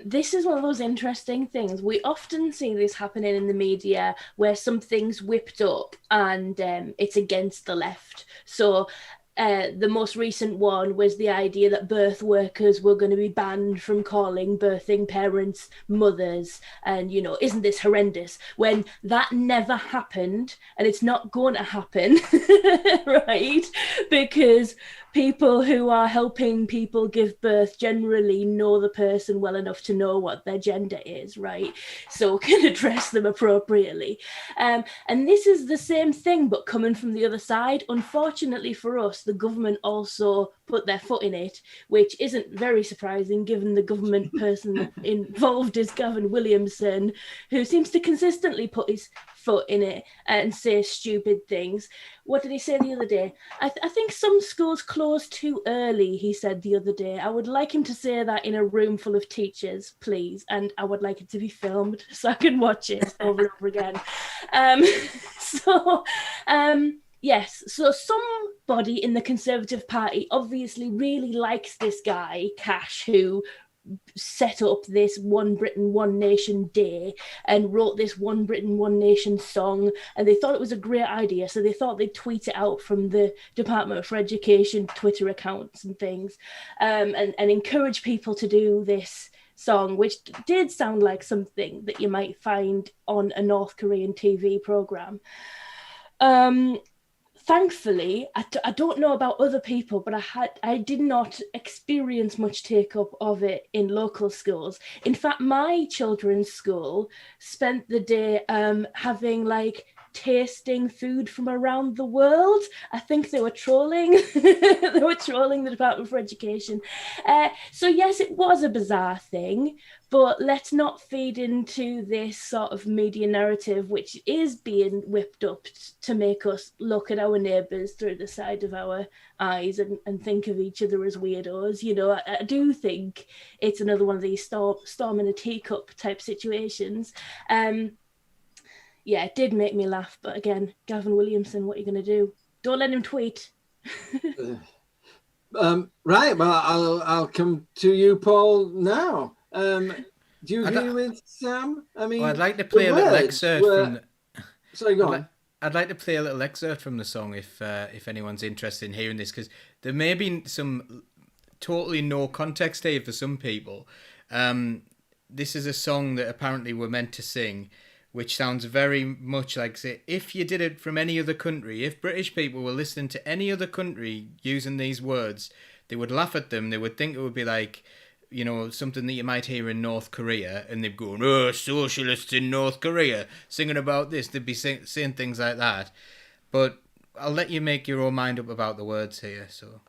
this is one of those interesting things. We often see this happening in the media where something's whipped up and it's against the left. So the most recent one was the idea that birth workers were going to be banned from calling birthing parents mothers. And, isn't this horrendous? When that never happened, and it's not going to happen, right? Because people who are helping people give birth generally know the person well enough to know what their gender is, right? So can address them appropriately. And this is the same thing, but coming from the other side. Unfortunately for us, the government also put their foot in it, which isn't very surprising given the government person involved is Gavin Williamson, who seems to consistently put his foot in it and say stupid things. What did he say the other day? I think some schools closed too early, he said the other day. I would like him to say that in a room full of teachers, please, and I would like it to be filmed so I can watch it over and over again. Yes, so somebody in the Conservative Party obviously really likes this guy, Cash, who set up this One Britain, One Nation Day and wrote this One Britain, One Nation song, and they thought it was a great idea, so they thought they'd tweet it out from the Department for Education Twitter accounts and things, and encourage people to do this song, which did sound like something that you might find on a North Korean TV programme. thankfully, I don't know about other people, but I did not experience much take up of it in local schools. In fact, my children's school spent the day having like tasting food from around the world. I think they were trolling. They were trolling the Department for Education. So yes, it was a bizarre thing, but let's not feed into this sort of media narrative, which is being whipped up to make us look at our neighbours through the side of our eyes and think of each other as weirdos. You know, I do think it's another one of these storm in a teacup type situations. Yeah, it did make me laugh. But again, Gavin Williamson, what are you going to do? Don't let him tweet. Right, well, I'll come to you, Paul, now. Do you agree with Sam? I mean, well, I'd like to play a little excerpt from the... Sorry, go on. I'd like to play a little excerpt from the song if anyone's interested in hearing this, because there may be some totally no context here for some people. This is a song that apparently we're meant to sing, which sounds very much like, say, if you did it from any other country, if British people were listening to any other country using these words, they would laugh at them. They would think it would be like, you know, something that you might hear in North Korea, and they'd go, oh, socialists in North Korea singing about this. They'd be saying things like that. But I'll let you make your own mind up about the words here, so...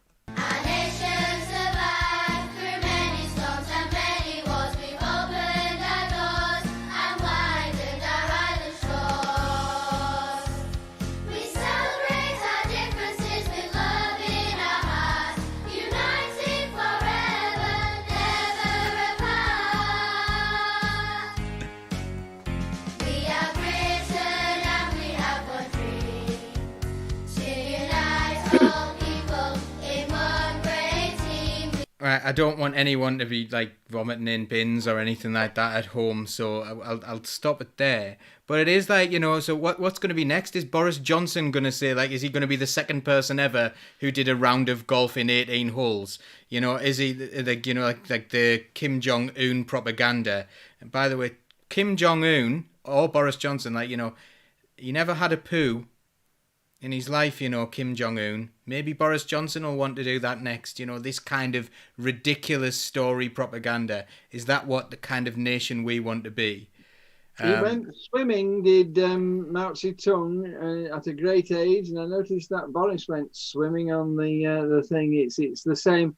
I don't want anyone to be like vomiting in bins or anything like that at home, so I'll stop it there. But it is like, you know, so what's going to be next? Is Boris Johnson going to say, like, is he going to be the second person ever who did a round of golf in 18 holes? You know, is he like, you know, like the Kim Jong-un propaganda? And by the way, Kim Jong-un or Boris Johnson, like, you know, he never had a poo in his life, you know, Kim Jong-un. Maybe Boris Johnson will want to do that next, you know, this kind of ridiculous story propaganda. Is that what the kind of nation we want to be? He went swimming, did Mao Zedong at a great age, and I noticed that Boris went swimming on the thing. It's the same.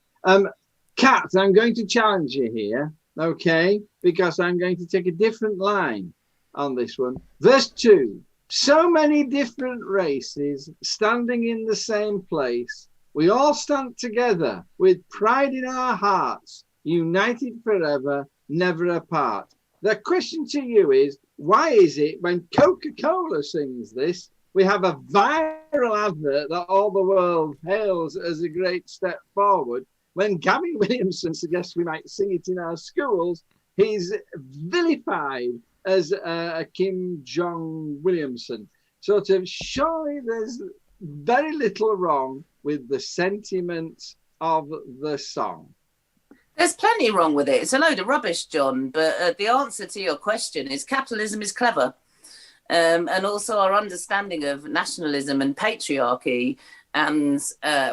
Kat, I'm going to challenge you here, okay? Because I'm going to take a different line on this one. Verse 2. So many different races standing in the same place. We all stand together with pride in our hearts, united forever, never apart. The question to you is, why is it when Coca-Cola sings this, we have a viral advert that all the world hails as a great step forward? When Gavin Williamson suggests we might sing it in our schools, he's vilified as a Kim Jong-Williamson. Sort of, surely there's very little wrong with the sentiment of the song. There's plenty wrong with it. It's a load of rubbish, John. But the answer to your question is capitalism is clever. And also our understanding of nationalism and patriarchy and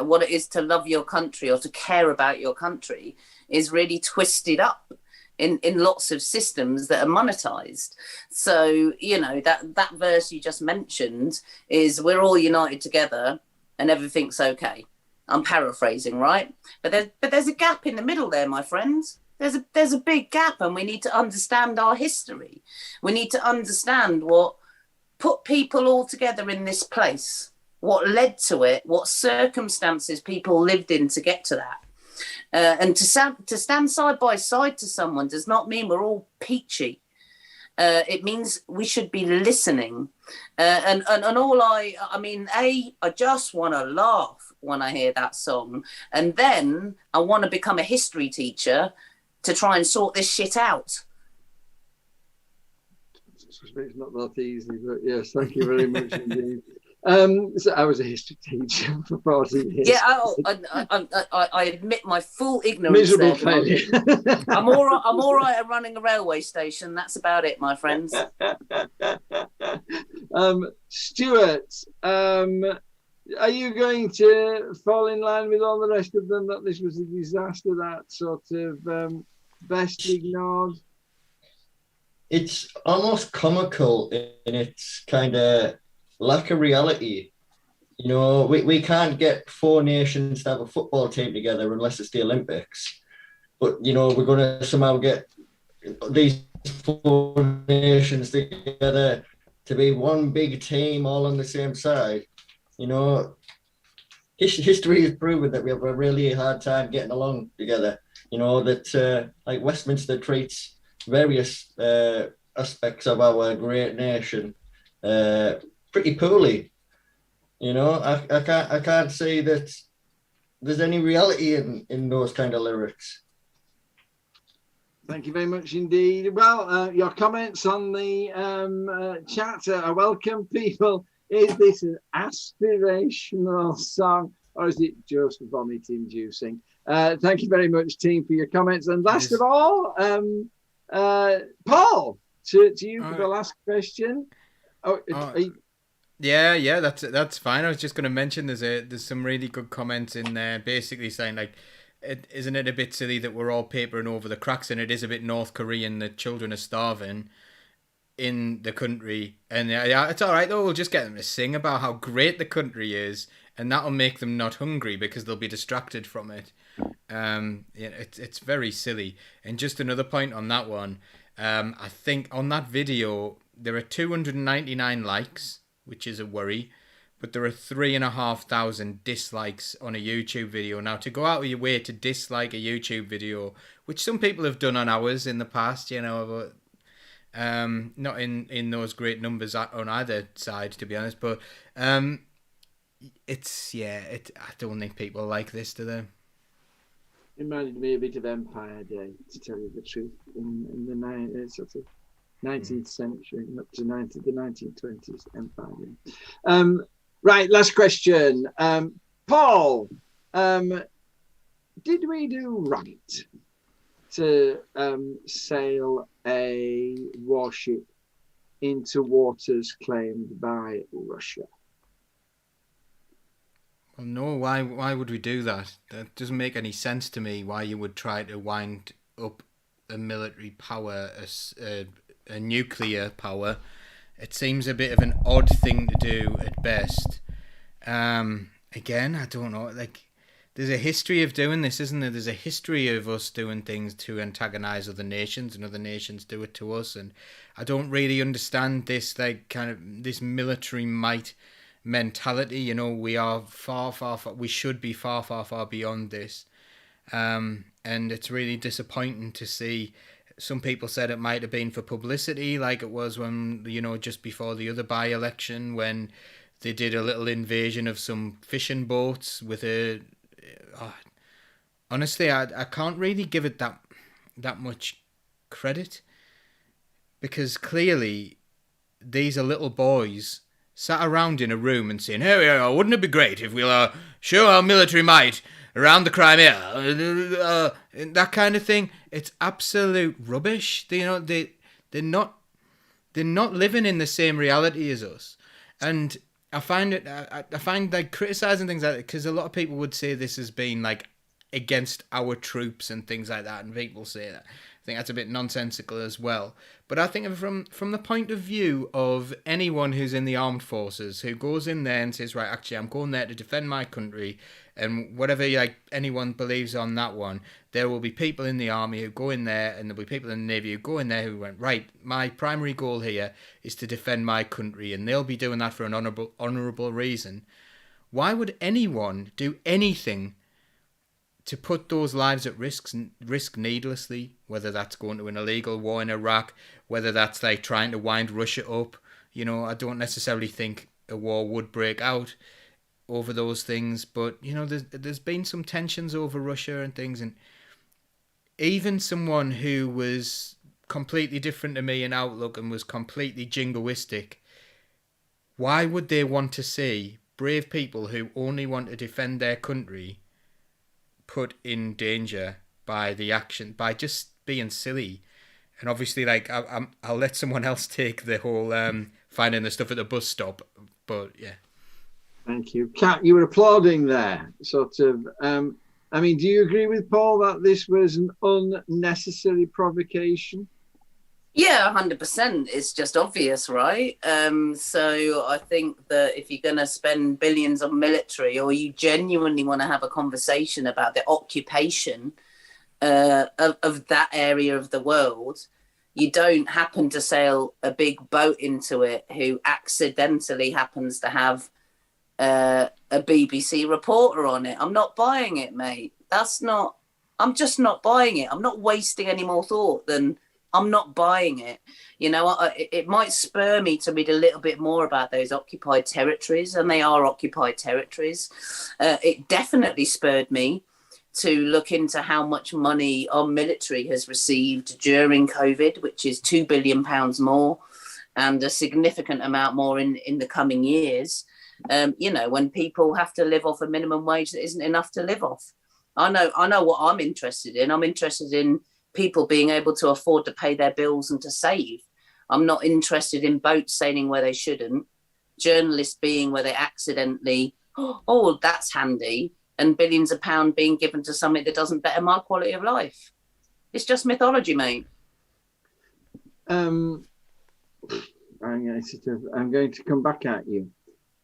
what it is to love your country or to care about your country is really twisted up in lots of systems that are monetized. So, you know, that verse you just mentioned is we're all united together and everything's okay. I'm paraphrasing, right? But there's a gap in the middle there, my friends. There's a big gap, and we need to understand our history. We need to understand what put people all together in this place, what led to it, what circumstances people lived in to get to that. And to stand side by side to someone does not mean we're all peachy. It means we should be listening. And all I just want to laugh when I hear that song. And then I want to become a history teacher to try and sort this shit out. It's not that easy, but yes, thank you very much indeed. So I was a history teacher for 14 years. Yeah, I admit my full ignorance. Miserable failure. I'm all right at running a railway station. That's about it, my friends. Stuart, Are you going to fall in line with all the rest of them that this was a disaster, that sort of best ignored? It's almost comical in its kind of lack of reality. You know, we can't get 4 nations to have a football team together unless it's the Olympics. But, you know, we're going to somehow get these 4 nations together to be one big team all on the same side. You know, history has proven that we have a really hard time getting along together. You know, that like Westminster treats various aspects of our great nation pretty poorly. You know, I can't say that there's any reality in those kind of lyrics. Thank you very much indeed. Well, your comments on the chat are welcome, people. Is this an aspirational song, or is it just vomiting juicing? Thank you very much, team, for your comments. And last of all, Paul, to you for the last question. Yeah, that's fine. I was just going to mention there's some really good comments in there, basically saying like, isn't it a bit silly that we're all papering over the cracks, and it is a bit North Korean that children are starving in the country, and yeah, it's all right though. We'll just get them to sing about how great the country is, and that'll make them not hungry because they'll be distracted from it. It's very silly. And just another point on that one, I think on that video there are 299 likes, which is a worry, but there are 3,500 dislikes on a YouTube video. Now, to go out of your way to dislike a YouTube video, which some people have done on ours in the past, you know, but not in those great numbers on either side, to be honest. But I don't think people like this, do they? It reminded me a bit of Empire Day, to tell you the truth, in the sort of 19th century, up to the 1920s, Empire Day. Right, last question. Paul, did we do right to sail a warship into waters claimed by Russia? Well, no, why would we do that? That doesn't make any sense to me, why you would try to wind up a military power, a nuclear power. It seems a bit of an odd thing to do at best. Again, I don't know, like, there's a history of doing this, isn't there? There's a history of us doing things to antagonize other nations, and other nations do it to us, and I don't really understand this, like, kind of this military might mentality. You know, we are far we should be far beyond this, and it's really disappointing to see. Some people said it might have been for publicity, like it was when, you know, just before the other by-election, when they did a little invasion of some fishing boats with a... honestly, I can't really give it that much credit, because clearly these are little boys sat around in a room and saying, "Hey, wouldn't it be great if we'll show our military might around the Crimea?" That kind of thing. It's absolute rubbish. They're not living in the same reality as us, and I find like criticizing things like that, because a lot of people would say this has been like against our troops and things like that, and people say that. I think that's a bit nonsensical as well. But I think from the point of view of anyone who's in the armed forces, who goes in there and says, right, actually, I'm going there to defend my country, and whatever like anyone believes on that one, there will be people in the army who go in there, and there'll be people in the navy who go in there who went, right, my primary goal here is to defend my country, and they'll be doing that for an honourable reason. Why would anyone do anything to put those lives at risk needlessly, whether that's going to an illegal war in Iraq, whether that's like trying to wind Russia up? You know, I don't necessarily think a war would break out over those things, but, you know, there's been some tensions over Russia and things, and even someone who was completely different to me in outlook and was completely jingoistic, why would they want to see brave people who only want to defend their country put in danger by the action, by just being silly? And obviously, like, I'll let someone else take the whole finding the stuff at the bus stop, but yeah. Thank you. Kat, you were applauding there, sort of. I mean, do you agree with Paul that this was an unnecessary provocation? Yeah, 100%. It's just obvious, right? So I think that if you're going to spend billions on military, or you genuinely want to have a conversation about the occupation of that area of the world, you don't happen to sail a big boat into it who accidentally happens to have a BBC reporter on it. I'm not buying it, mate. I'm just not buying it. I'm not wasting any more thought than I'm not buying it. You know, it might spur me to read a little bit more about those occupied territories, and they are occupied territories. It definitely spurred me to look into how much money our military has received during COVID, which is £2 billion more, and a significant amount more in the coming years. You know, when people have to live off a minimum wage that isn't enough to live off. I know what I'm interested in. I'm interested in people being able to afford to pay their bills and to save. I'm not interested in boats sailing where they shouldn't, journalists being where they accidentally, oh, that's handy, and billions of pounds being given to something that doesn't better my quality of life. It's just mythology, mate. I'm going to come back at you.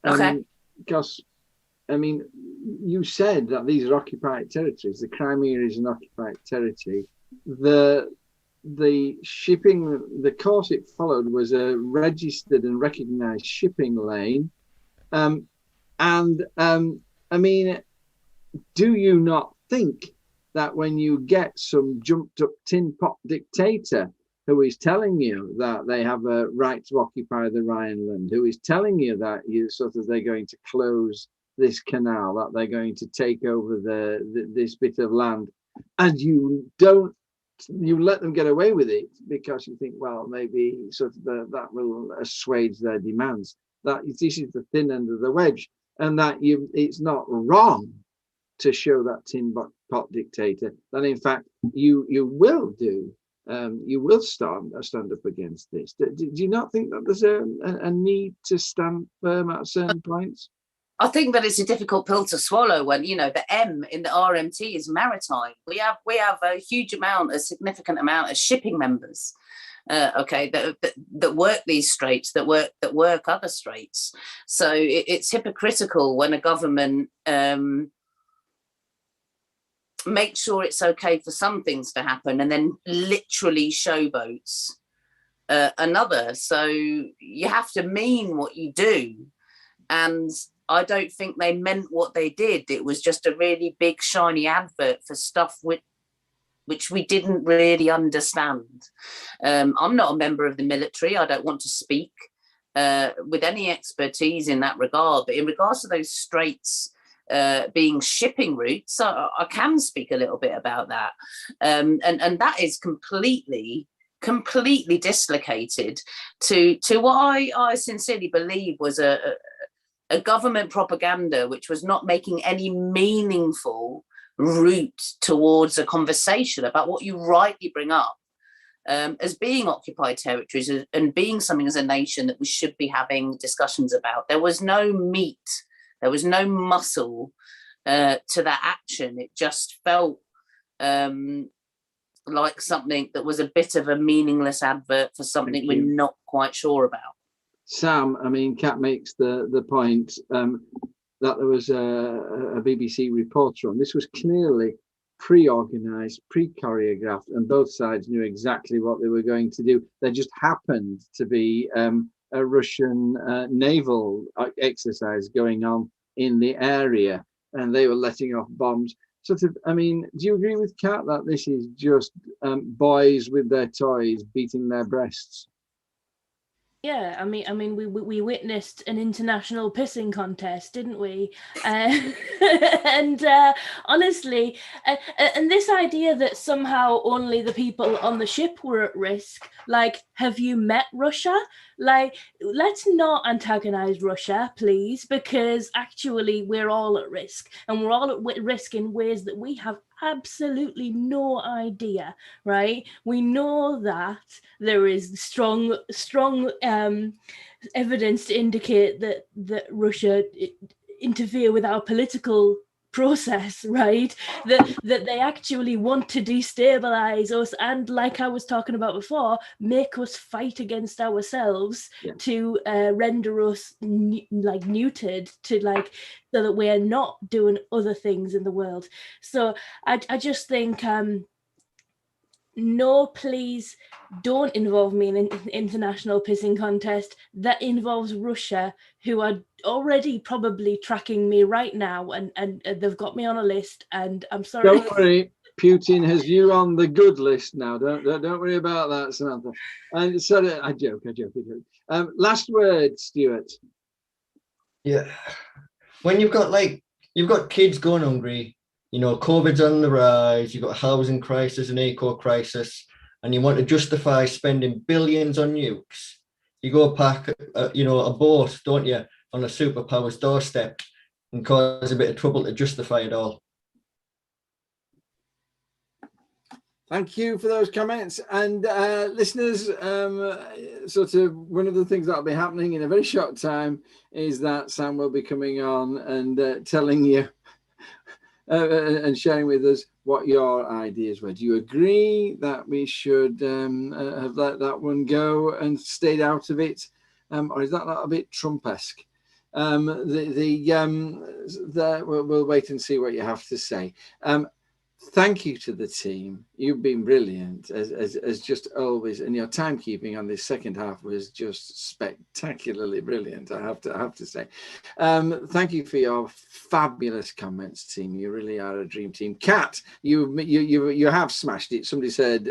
Okay. Because, I mean, you said that these are occupied territories. The Crimea is an occupied territory. The shipping, the course it followed was a registered and recognised shipping lane. I mean, do you not think that when you get some jumped up tin pot dictator who is telling you that they have a right to occupy the Rhineland, who is telling you that they're going to close this canal, that they're going to take over this bit of land, and you let them get away with it because you think, well, maybe that will assuage their demands. That this is the thin end of the wedge, and that it's not wrong to show that tin pot dictator that in fact you will do. You will stand up against this. Do you not think that there's a need to stand firm at certain points? I think that it's a difficult pill to swallow when, you know, the M in the RMT is maritime. We have a significant amount of shipping members, that work these straits, that work other straits. So it's hypocritical when a government make sure it's okay for some things to happen and then literally showboats another. So you have to mean what you do, and I don't think they meant what they did. It was just a really big shiny advert for stuff which we didn't really understand. I'm not a member of the military. I don't want to speak with any expertise in that regard, but in regards to those straits being shipping routes, I can speak a little bit about that. And that is completely dislocated to what I sincerely believe was a government propaganda which was not making any meaningful route towards a conversation about what you rightly bring up as being occupied territories and being something as a nation that we should be having discussions about. There was no meat, there was no muscle to that action. It just felt like something that was a bit of a meaningless advert for something we're not quite sure about. Sam, I mean, Kat makes the point that there was a BBC reporter on. This was clearly pre-organised, pre-choreographed, and both sides knew exactly what they were going to do. There just happened to be a Russian naval exercise going on in the area, and they were letting off bombs. I mean, do you agree with Kat that this is just boys with their toys beating their breasts? Yeah, I mean, we witnessed an international pissing contest, didn't we? And honestly, and this idea that somehow only the people on the ship were at risk, like, have you met Russia? Like, let's not antagonize Russia, please, because actually we're all at risk, and we're all at risk in ways that we have absolutely no idea, right? We know that there is strong evidence to indicate that Russia interfere with our political process, right? That they actually want to destabilize us, and like I was talking about before, make us fight against ourselves to render us neutered, to so that we're not doing other things in the world. So I just think no, please don't involve me in an international pissing contest that involves Russia, who are already probably tracking me right now, and they've got me on a list, and I'm sorry. Don't worry, Putin has you on the good list now. Don't worry about that, Samantha. And sorry, I joke. Last word, Stuart. Yeah. When you've got kids going hungry, you know, COVID's on the rise, you've got a housing crisis, an eco crisis, and you want to justify spending billions on nukes, you go pack, a boat, don't you, on a superpower's doorstep and cause a bit of trouble to justify it all. Thank you for those comments. And listeners, sort of one of the things that will be happening in a very short time is that Sam will be coming on and telling you and sharing with us what your ideas were. Do you agree that we should have let that one go and stayed out of it? Or is that a bit Trump-esque? We'll wait and see what you have to say. Thank you to the team. You've been brilliant as just always, and your timekeeping on this second half was just spectacularly brilliant. I have to say, thank you for your fabulous comments, team. You really are a dream team. Kat, you have smashed it. Somebody said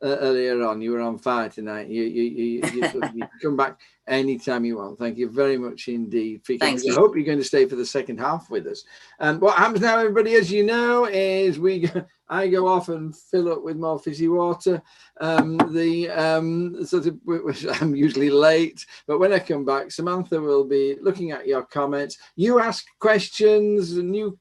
earlier on you were on fire tonight. You come back anytime you want. Thank you very much indeed. I hope you're going to stay for the second half with us. And what happens now, everybody, as you know, is I go off and fill up with more fizzy water. I'm usually late, but when I come back, Samantha will be looking at your comments. You ask questions, new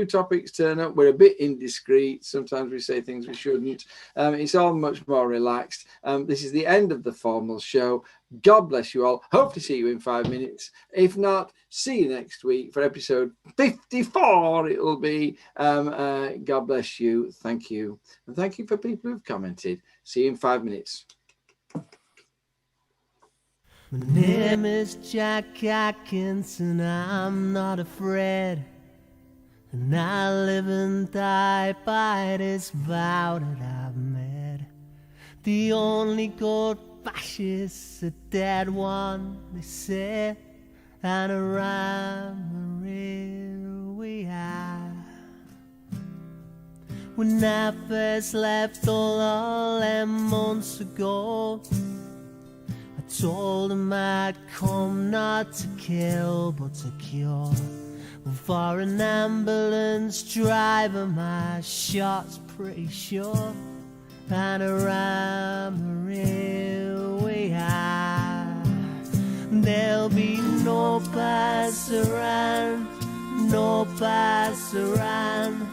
topics turn up. We're a bit indiscreet. Sometimes we say things we shouldn't. It's all much more relaxed. This is the end of the formal show. God bless you all. Hope to see you in 5 minutes. If not, see you next week for episode 54. It will be. God bless you. Thank you. And thank you for people who've commented. See you in 5 minutes. My name is Jack Atkinson. I'm not afraid. And I live and die by this vow that I've made. The only good fascist, a dead one, they say, and around the rear we are. When I first left all them months ago, I told them I'd come not to kill but to cure. Well, for an ambulance driver my shot's pretty sure. And around the rear we are. There'll be no pass around, no pass around,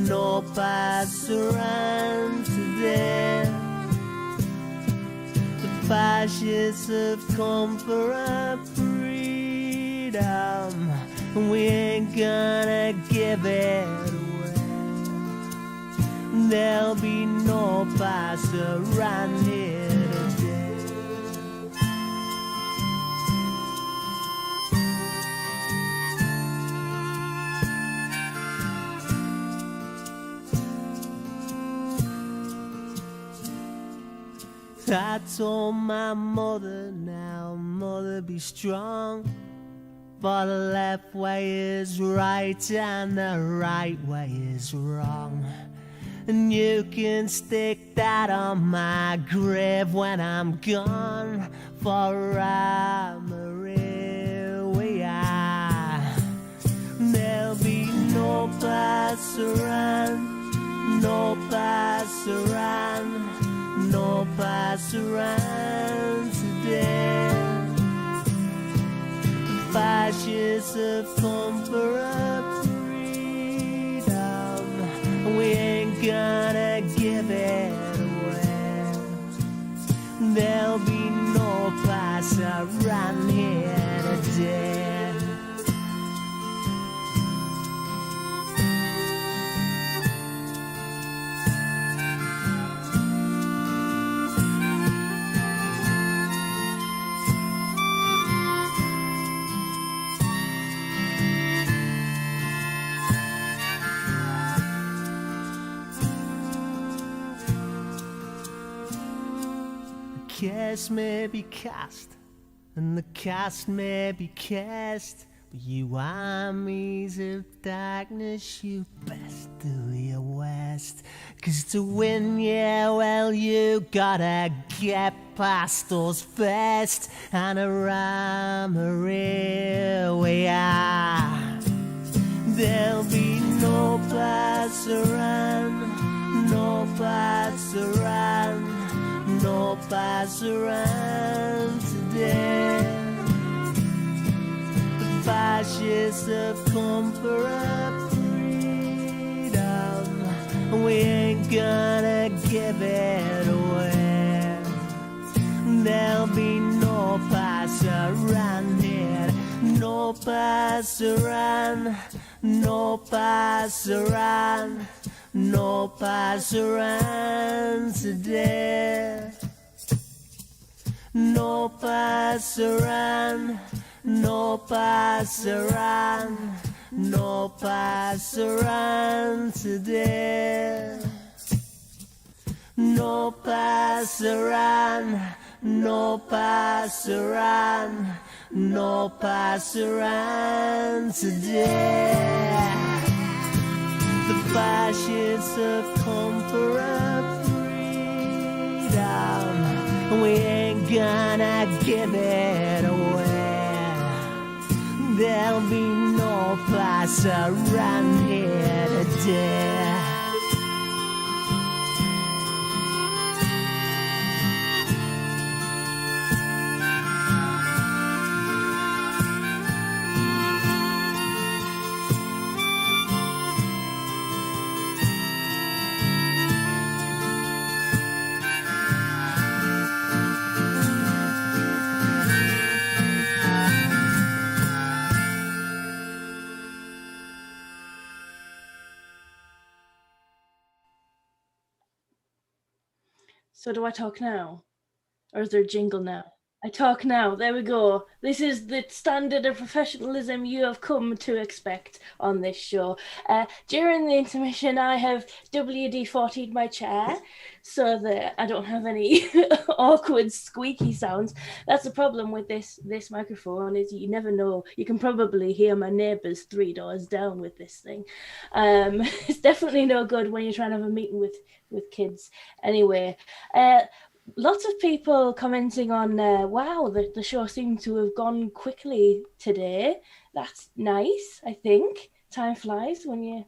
no pass around today. The fascists have come for our freedom, and we ain't gonna give it away. There'll be no pass around here today. I told my mother, now mother, be strong, for the left way is right and the right way is wrong. And you can stick that on my grave when I'm gone, for I'm a real we are. There'll be no pass around, no pass around, no pass around today. The fascists have come for our freedom, and we ain't gonna give it away. There'll be no pass around here today. cast may be cast, and the cast may be cast, but you armies of darkness, you best do your worst. 'Cause to win, yeah, well, you gotta get past us first. And around we are. There'll be no pass around, no pass around, no pass around today. The fascists have come for our freedom, we ain't gonna give it away. There'll be no pass around here, no pass around, no pass around, no pass around today. No pass around, no pass around, no pass around today. No pass around, no pass around, no pass around today. The fascists have come for our freedom, we ain't gonna give it away. There'll be no pass around here today. So do I talk now? Or is there a jingle now? I talk now. There we go. This is the standard of professionalism you have come to expect on this show. During the intermission, I have WD-40'd my chair so that I don't have any awkward squeaky sounds. That's the problem with this microphone, is you never know. You can probably hear my neighbours 3 doors down with this thing. It's definitely no good when you're trying to have a meeting with kids. Anyway, lots of people commenting on, wow, the show seemed to have gone quickly today. That's nice, I think. Time flies when you're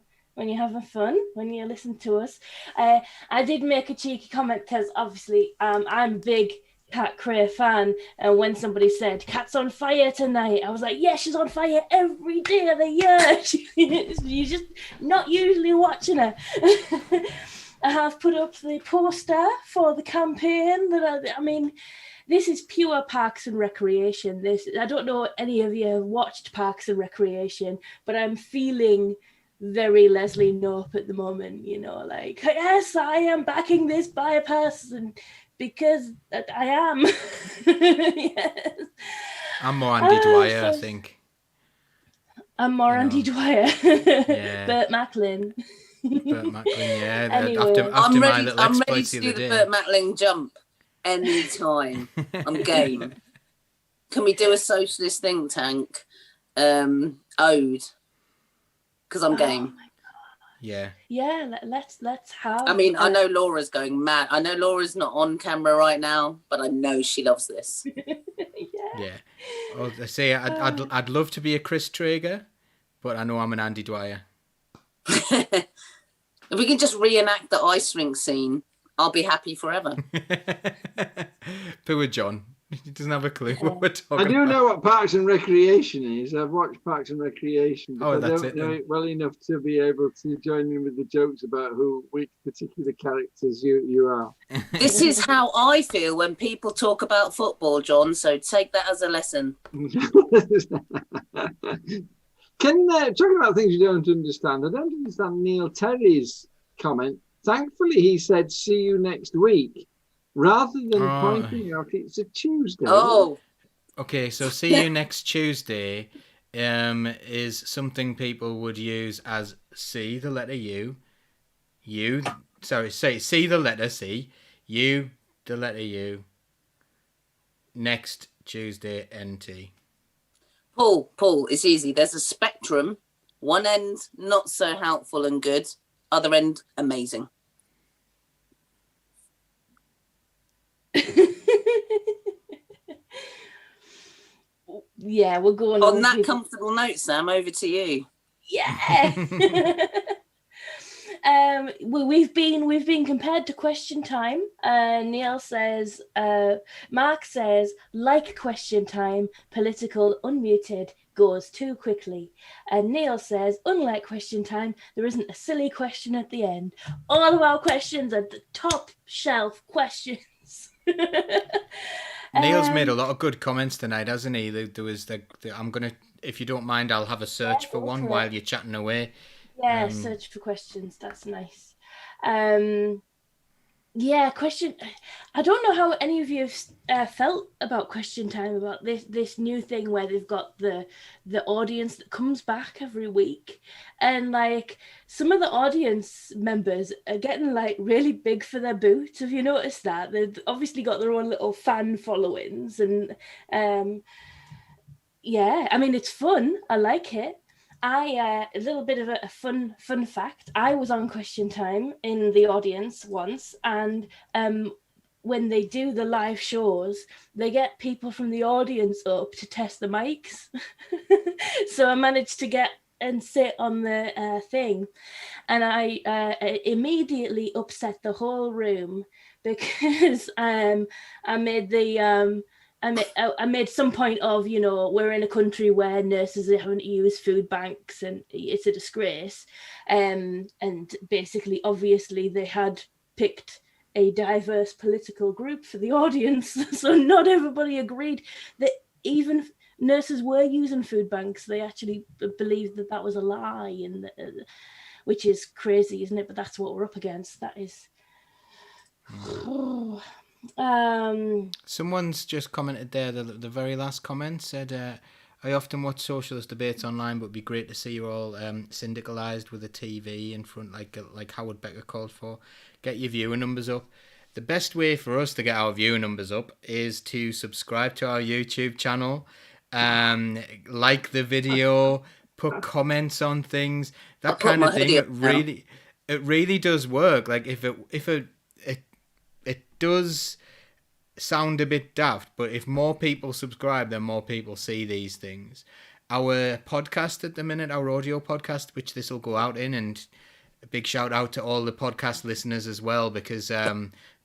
having fun, when you listen to us. I did make a cheeky comment because obviously I'm a big Cat Cray fan, and when somebody said Cat's on fire tonight, I was like, yeah, she's on fire every day of the year. You're just not usually watching her. I have put up the poster for the campaign that I mean, this is pure Parks and Recreation. I don't know if any of you have watched Parks and Recreation, but I'm feeling very Leslie Knope at the moment, you know, like, yes, I am backing this bypass, and because I am. Yes. I'm more Andy Dwyer, I think. I'm more Andy Dwyer. Yeah. Burt Macklin. Burt Macklin, yeah. Anyway. After I'm my ready, little I'm ready exploits to the do other the day. Burt Macklin jump anytime. I'm game. Can we do a socialist think tank ode? Because I'm game. Yeah. Yeah, let's have. I mean, I know Laura's going mad. I know Laura's not on camera right now, but I know she loves this. Yeah. Oh, I say I'd love to be a Chris Traeger, but I know I'm an Andy Dwyer. If we can just reenact the ice rink scene, I'll be happy forever. Poor John. He doesn't have a clue what we're talking I do about. know what Parks and Recreation is. I've watched Parks and Recreation, but I that's don't it know then. it well enough to be able to join in with the jokes about which particular characters you are. This is how I feel when people talk about football, John, so take that as a lesson. Talking about things you don't understand, I don't understand Neil Terry's comment. Thankfully, he said, see you next week, rather than pointing out it's a Tuesday. Oh. Okay, so see you next Tuesday is something people would use as C, the letter U. See the letter C. U, the letter U. next Tuesday NT. Paul, it's easy. There's a spectrum. One end, not so helpful and good. Other end, amazing. Yeah, we're going on that comfortable note, Sam, over to you. Yeah. We've been compared to Question Time. Neil says, Mark says, like Question Time, political unmuted goes too quickly. And Neil says, unlike Question Time, there isn't a silly question at the end. All of our questions are the top shelf questions. Neil's made a lot of good comments tonight, hasn't he? There was I'm gonna, if you don't mind, I'll have a search for one while you're chatting away. Yeah, search for questions. That's nice. Yeah, question. I don't know how any of you have felt about Question Time, about this new thing where they've got the audience that comes back every week, and like some of the audience members are getting like really big for their boots. Have you noticed that? They've obviously got their own little fan followings, and yeah, I mean it's fun. I like it. A little bit of a fun fact. I was on Question Time in the audience once, and when they do the live shows, they get people from the audience up to test the mics. So I managed to get and sit on the thing, and I immediately upset the whole room because I made the I made some point of, you know, we're in a country where nurses are having to use food banks and it's a disgrace. And basically, obviously, they had picked a diverse political group for the audience. So not everybody agreed that even nurses were using food banks. They actually believed that that was a lie, and which is crazy, isn't it? But that's what we're up against. That is... Someone's just commented there, the very last comment said, I often watch socialist debates online, but it'd be great to see you all syndicalised with a TV in front, like Howard Becker called for. Get your viewer numbers up. The best way for us to get our viewer numbers up is to subscribe to our YouTube channel, like the video, put comments on things, that kind of thing. It really does work. Like if it does sound a bit daft, but if more people subscribe, then more people see these things. Our podcast at the minute, our audio podcast, which this will go out in, and a big shout out to all the podcast listeners as well, because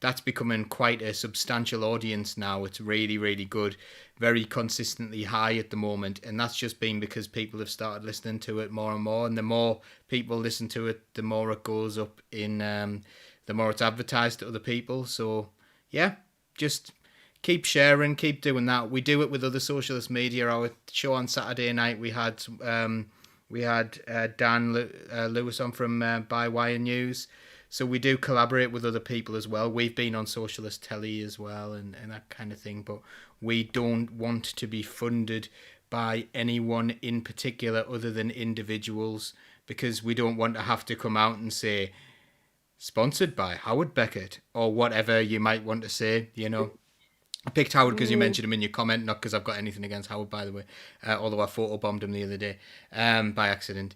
that's becoming quite a substantial audience now. It's really, really good, very consistently high at the moment, and that's just been because people have started listening to it more and more, and the more people listen to it, the more it goes up in... the more it's advertised to other people. So, yeah, just keep sharing, keep doing that. We do it with other socialist media. Our show on Saturday night, we had Dan Lewis on from By Wire News. So we do collaborate with other people as well. We've been on socialist telly as well and that kind of thing. But we don't want to be funded by anyone in particular other than individuals, because we don't want to have to come out and say, sponsored by Howard Beckett, or whatever you might want to say, you know. I picked Howard because you mentioned him in your comment, not because I've got anything against Howard, by the way, although I photobombed him the other day by accident.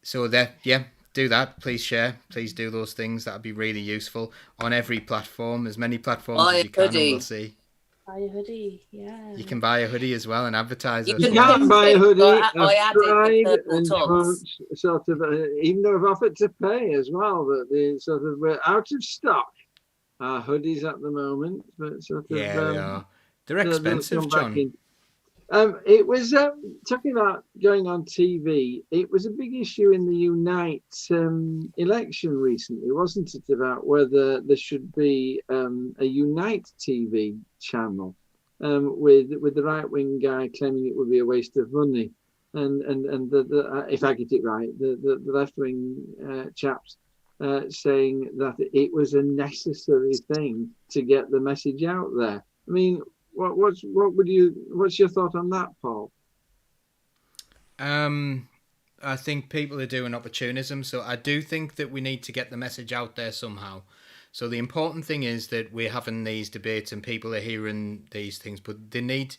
So do that. Please share. Please do those things. That would be really useful on every platform, as many platforms as you can, and we'll see. Buy a hoodie, yeah. You can buy a hoodie as well and advertise it. You can buy a hoodie. I've tried, and you won't sort of, even though I've offered to pay as well, but the sort of we're out of stock. Hoodies at the moment, but sort of they are. They're expensive, John. It was talking about going on TV. It was a big issue in the Unite election recently, wasn't it? About whether there should be a Unite TV channel with the right wing guy claiming it would be a waste of money, and the if I get it right, the left wing chaps saying that it was a necessary thing to get the message out there. I mean, what's your thought on that, Paul? I think people are doing opportunism, so I do think that we need to get the message out there somehow. So the important thing is that we're having these debates and people are hearing these things, but they need...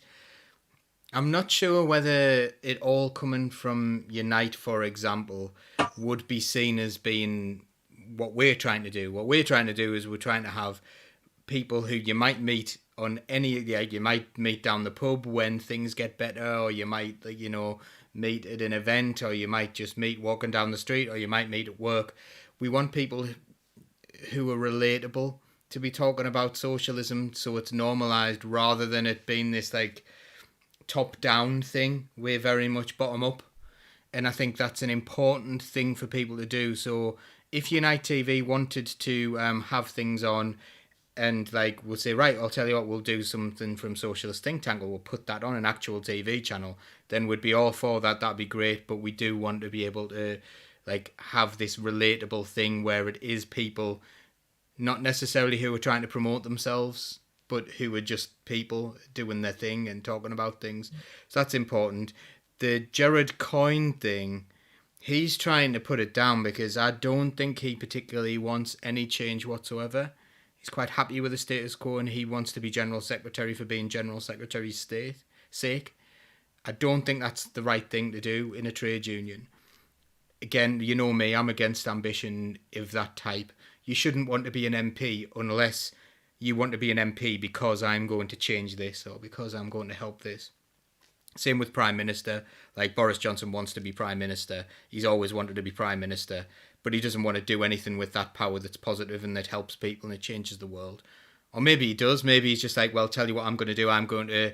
I'm not sure whether it all coming from Unite, for example, would be seen as being what we're trying to do. What we're trying to do is we're trying to have people who you might meet on any... you might meet down the pub when things get better, or you might, meet at an event, or you might just meet walking down the street, or you might meet at work. We want people who are relatable to be talking about socialism, so it's normalised rather than it being this top-down thing. We're very much bottom-up, and I think that's an important thing for people to do. So if Unite TV wanted to have things on and we'll say, right, I'll tell you what, we'll do something from Socialist Think Tank, or we'll put that on an actual TV channel, then we'd be all for that. That'd be great. But we do want to be able to have this relatable thing where it is people not necessarily who are trying to promote themselves, but who are just people doing their thing and talking about things. So that's important. The Jared Coyne thing, he's trying to put it down because I don't think he particularly wants any change whatsoever. He's quite happy with the status quo, and he wants to be General Secretary for being General Secretary's sake. I don't think that's the right thing to do in a trade union. Again, you know me, I'm against ambition of that type. You shouldn't want to be an MP unless you want to be an MP because I'm going to change this or because I'm going to help this. Same with Prime Minister. Boris Johnson wants to be Prime Minister. He's always wanted to be Prime Minister, but he doesn't want to do anything with that power that's positive and that helps people and it changes the world. Or maybe he does. Maybe he's just well, tell you what I'm going to do. I'm going to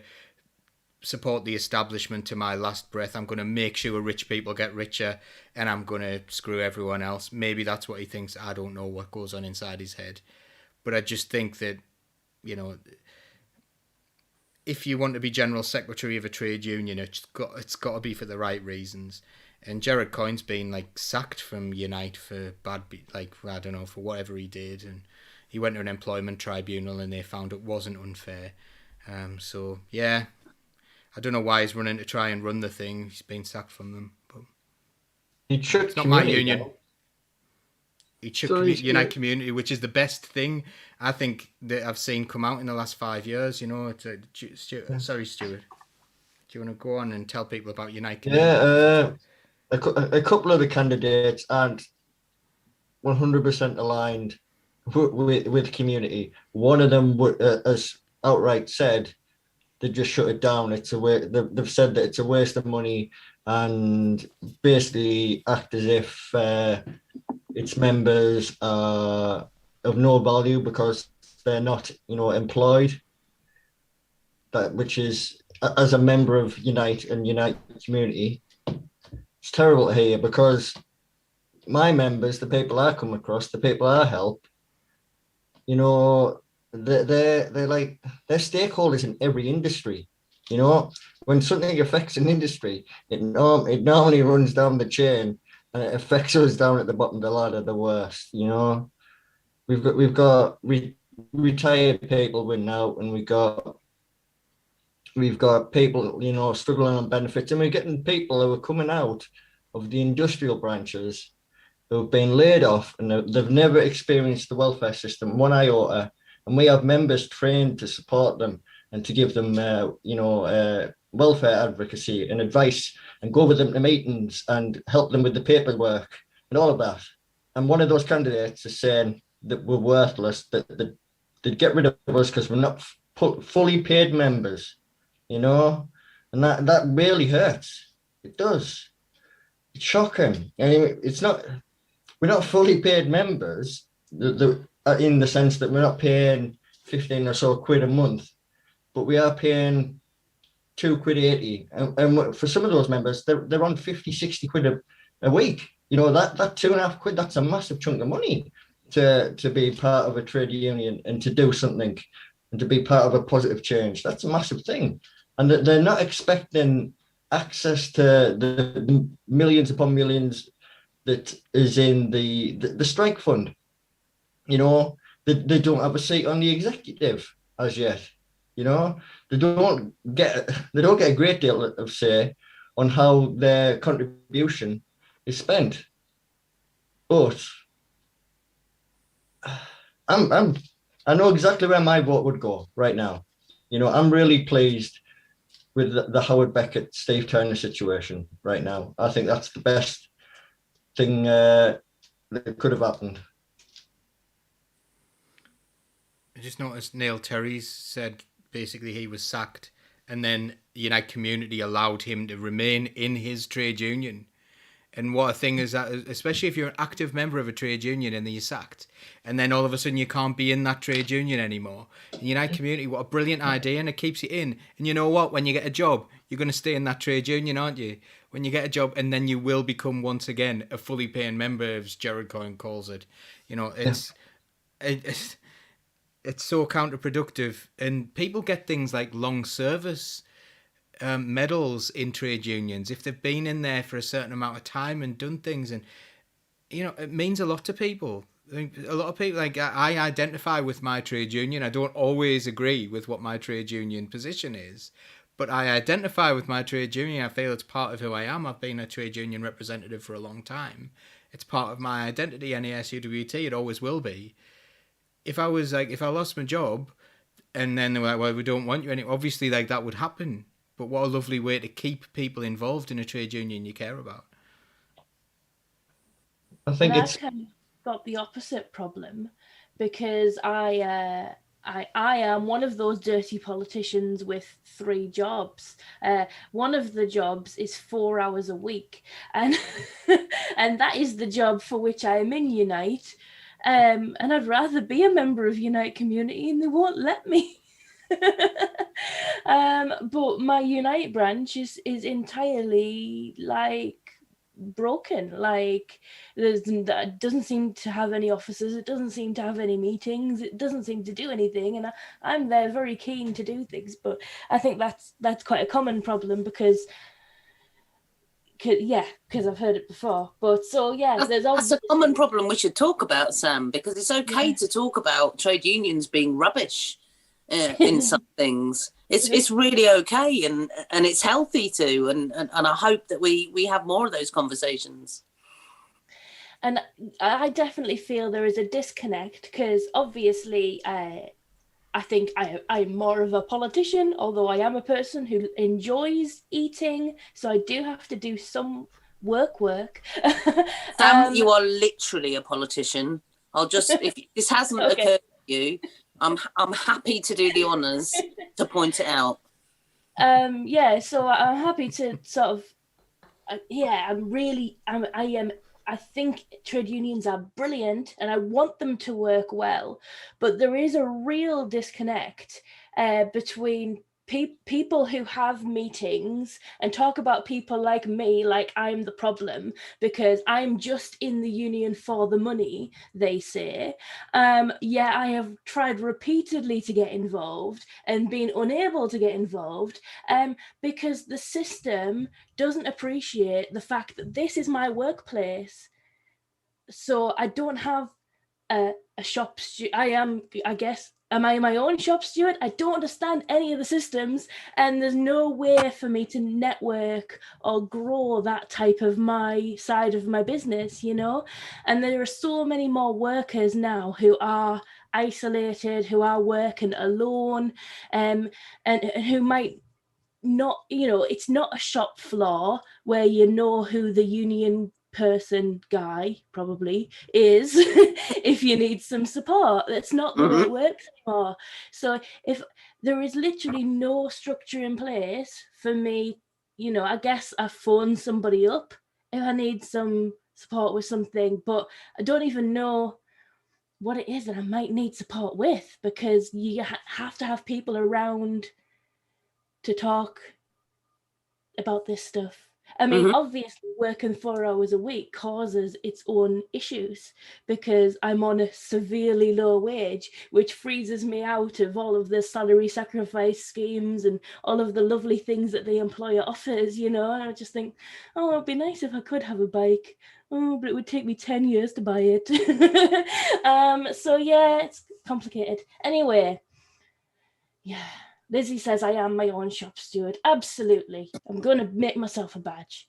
support the establishment to my last breath. I'm going to make sure rich people get richer and I'm going to screw everyone else. Maybe that's what he thinks. I don't know what goes on inside his head. But I just think that, if you want to be General Secretary of a trade union, it's got to be for the right reasons. And Jared Coyne's been sacked from Unite for I don't know, for whatever he did, and he went to an employment tribunal and they found it wasn't unfair. So yeah, I don't know why he's running to try and run the thing. He's been sacked from them, but it's not my union. Though. He should Unite Community, which is the best thing I think that I've seen come out in the last 5 years. Sorry, Stuart. Do you want to go on and tell people about Unite Community? Yeah, a couple of the candidates aren't 100% aligned with community. One of them has outright said they just shut it down. They've said that it's a waste of money and basically act as if its members are of no value because they're not, employed. Which is, as a member of Unite and Unite Community, it's terrible to hear because my members, the people I come across, the people I help, they're stakeholders in every industry. When something affects an industry, it normally runs down the chain and it affects us down at the bottom of the ladder the worst. We've got retired people winning out, and we've got people, struggling on benefits, and we're getting people who are coming out of the industrial branches who have been laid off and they've never experienced the welfare system one iota, and we have members trained to support them and to give them, welfare advocacy and advice and go with them to meetings and help them with the paperwork and all of that. And one of those candidates is saying that we're worthless, that they'd get rid of us because we're not fully paid members, and that really hurts. It does. It's shocking. We're not fully paid members in the sense that we're not paying 15 or so quid a month, but we are paying £2.80, and for some of those members, they're on 50, 60 quid a week. That £2.50, that's a massive chunk of money to be part of a trade union and to do something and to be part of a positive change. That's a massive thing, and they're not expecting access to the millions upon millions that is in the strike fund. They don't have a seat on the executive as yet. They don't get a great deal of say on how their contribution is spent. But I know exactly where my vote would go right now. You know, I'm really pleased with the Howard Beckett, Steve Turner situation right now. I think that's the best thing that could have happened. I just noticed Neil Terry's said basically he was sacked, and then the Unite community allowed him to remain in his trade union. And what a thing is that, especially if you're an active member of a trade union and then you're sacked, and then all of a sudden you can't be in that trade union anymore. And Unite Community, what a brilliant idea, and it keeps you in. And you know what? When you get a job, you're going to stay in that trade union, aren't you? When you get a job, and then you will become once again a fully paying member, as Jared Coyne calls it. You know, it's so counterproductive, and people get things like long service medals in trade unions if they've been in there for a certain amount of time and done things, and you know, it means a lot to people. I think a lot of people, like, I identify with my trade union. I don't always agree with what my trade union position is, but I identify with my trade union. I feel it's part of who I am. I've been a trade union representative for a long time. It's part of my identity, NASUWT. It always will be. If I lost my job and then they were like, well, we don't want you anymore, obviously, like, that would happen. But what a lovely way to keep people involved in a trade union you care about. I think I've kind of got the opposite problem, because I am one of those dirty politicians with 3 jobs. One of the jobs is 4 hours a week, and and that is the job for which I am in Unite. And I'd rather be a member of Unite Community, and they won't let me. But my Unite branch is entirely, like, broken. Like, it doesn't seem to have any officers, it doesn't seem to have any meetings, it doesn't seem to do anything, and I'm there very keen to do things. But I think that's quite a common problem, because I've heard it before. But so yeah, that's a common problem we should talk about, Sam, because it's okay to talk about trade unions being rubbish in some things. It's really okay, and it's healthy too, and I hope that we have more of those conversations. And I definitely feel there is a disconnect, because obviously I think I'm more of a politician, although I am a person who enjoys eating, so I do have to do some work. Sam, you are literally a politician. I'll just, if this hasn't occurred to you, I'm happy to do the honours to point it out. So I'm happy to sort of, I think trade unions are brilliant, and I want them to work well, but there is a real disconnect between people who have meetings and talk about people like me, like I'm the problem because I'm just in the union for the money, they say. I have tried repeatedly to get involved and been unable to get involved because the system doesn't appreciate the fact that this is my workplace. So I don't have a shop am I my own shop steward? I don't understand any of the systems, and there's no way for me to network or grow that type of my side of my business, you know? And there are so many more workers now who are isolated, who are working alone, and who might not, you know, it's not a shop floor where you know who the union person guy probably is if you need some support. That's not the way it works anymore. So if there is literally no structure in place for me, you know, I guess I phone somebody up if I need some support with something, but I don't even know what it is that I might need support with, because you have to have people around to talk about this stuff. I mean, obviously working 4 hours a week causes its own issues because I'm on a severely low wage, which freezes me out of all of the salary sacrifice schemes and all of the lovely things that the employer offers, you know. And I just think, oh, it'd be nice if I could have a bike. Oh, but it would take me 10 years to buy it. So yeah, it's complicated. Anyway, yeah. Lizzie says I am my own shop steward. Absolutely. I'm going to make myself a badge.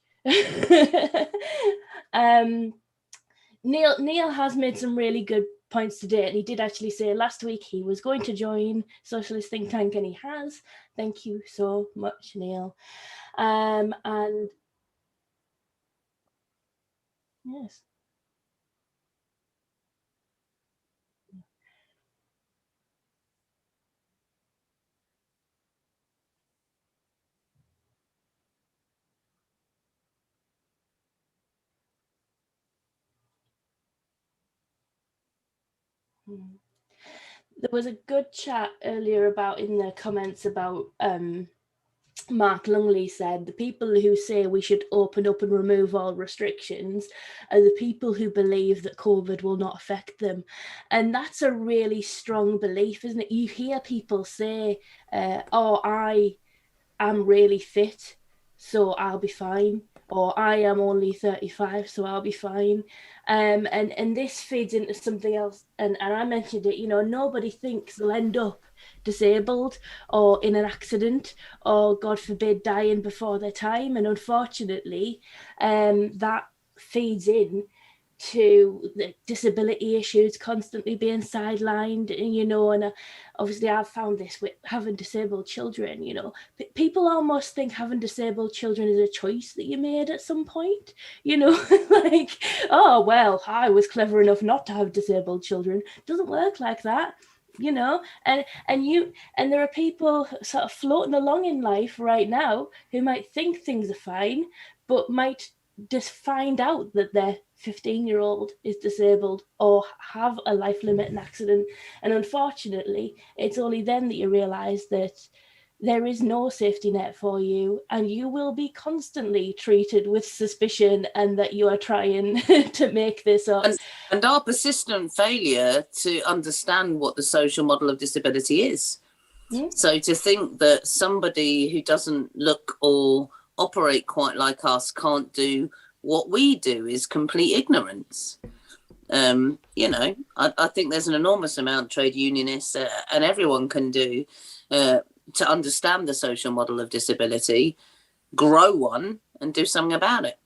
Neil has made some really good points today, and he did actually say last week he was going to join Socialist Think Tank, and he has. Thank you so much, Neil. And yes. There was a good chat earlier about in the comments about Mark Lungley said the people who say we should open up and remove all restrictions are the people who believe that COVID will not affect them. And that's a really strong belief, isn't it? You hear people say, oh, I am really fit, so I'll be fine. Or I am only 35, so I'll be fine. And this feeds into something else. And I mentioned it, nobody thinks they'll end up disabled or in an accident or, God forbid, dying before their time. And unfortunately, that feeds in to the disability issues constantly being sidelined, and obviously I've found this with having disabled children. People almost think having disabled children is a choice that you made at some point, like, oh well, I was clever enough not to have disabled children. Doesn't work like that. And there are people sort of floating along in life right now who might think things are fine, but might just find out that their 15-year-old is disabled or have a life-limiting accident. And unfortunately, it's only then that you realise that there is no safety net for you, and you will be constantly treated with suspicion and that you are trying to make this up. And our persistent failure to understand what the social model of disability is. So to think that somebody who doesn't look or operate quite like us can't do what we do is complete ignorance. I think there's an enormous amount trade unionists and everyone can do to understand the social model of disability, grow one, and do something about it.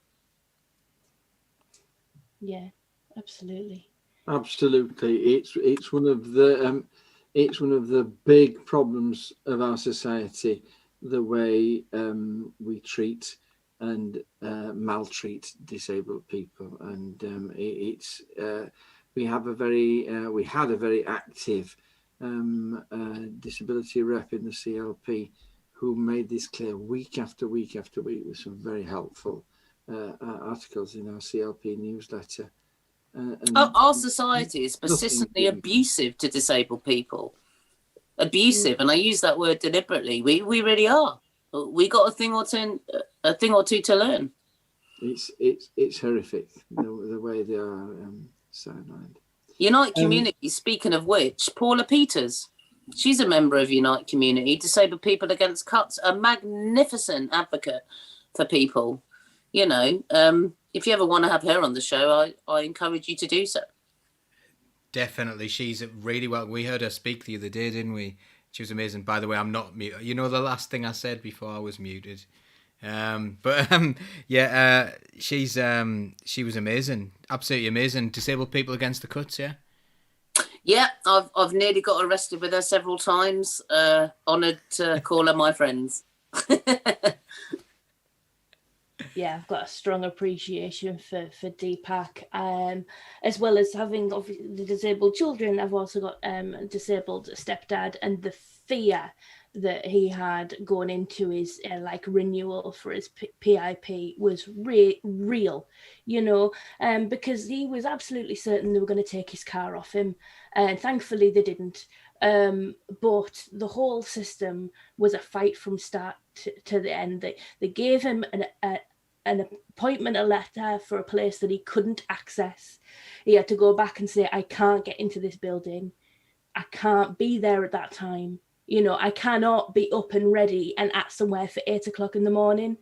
Yeah, absolutely. Absolutely, it's one of the big problems of our society, the way we treat and maltreat disabled people, and we had a very active disability rep in the CLP who made this clear week after week after week with some very helpful articles in our CLP newsletter. Our society is persistently abusive to disabled people. Abusive, and I use that word deliberately. We really are. We got a thing or two to learn. It's horrific the way they are sidelined. Unite Community, speaking of which, Paula Peters, she's a member of Unite Community, Disabled People Against Cuts, a magnificent advocate for people. If you ever want to have her on the show, I encourage you to do so. Definitely, she's really well. We heard her speak the other day, didn't we? She was amazing. By the way, I'm not mute. The last thing I said before I was muted. She was amazing, absolutely amazing. Disabled People Against the Cuts, yeah. Yeah, I've nearly got arrested with her several times. Honoured to call her my friends. Yeah, I've got a strong appreciation for Deepak, as well as having obviously the disabled children. I've also got a disabled stepdad, and the fear that he had going into his renewal for his PIP was real, because he was absolutely certain they were going to take his car off him, and thankfully they didn't. But the whole system was a fight from start to the end. They gave him an appointment, a letter for a place that he couldn't access. He had to go back and say, I can't get into this building. I can't be there at that time. I cannot be up and ready and at somewhere for 8 o'clock in the morning.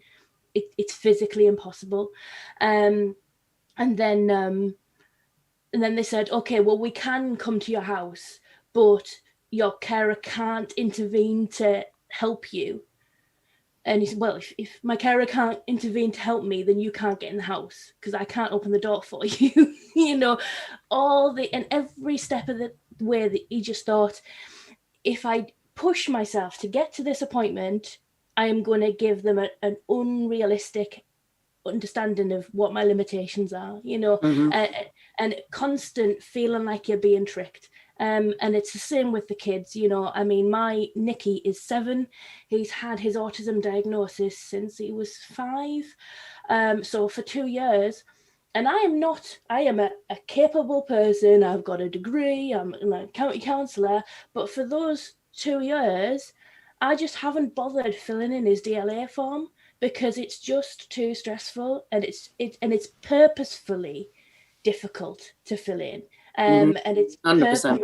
It's physically impossible. And then they said, okay, well, we can come to your house, but your carer can't intervene to help you. And he said, well, if my carer can't intervene to help me, then you can't get in the house because I can't open the door for you. You know, and every step of the way that he just thought, if I push myself to get to this appointment, I am going to give them an unrealistic understanding of what my limitations are, you know, and constant feeling like you're being tricked. And it's the same with the kids, you know. I mean, my Nicky is 7. He's had his autism diagnosis since he was 5. So for 2 years. And I am a capable person. I've got a degree. I'm a county councillor. But for those 2 years, I just haven't bothered filling in his DLA form because it's just too stressful, and it's purposefully difficult to fill in. And it's 100%.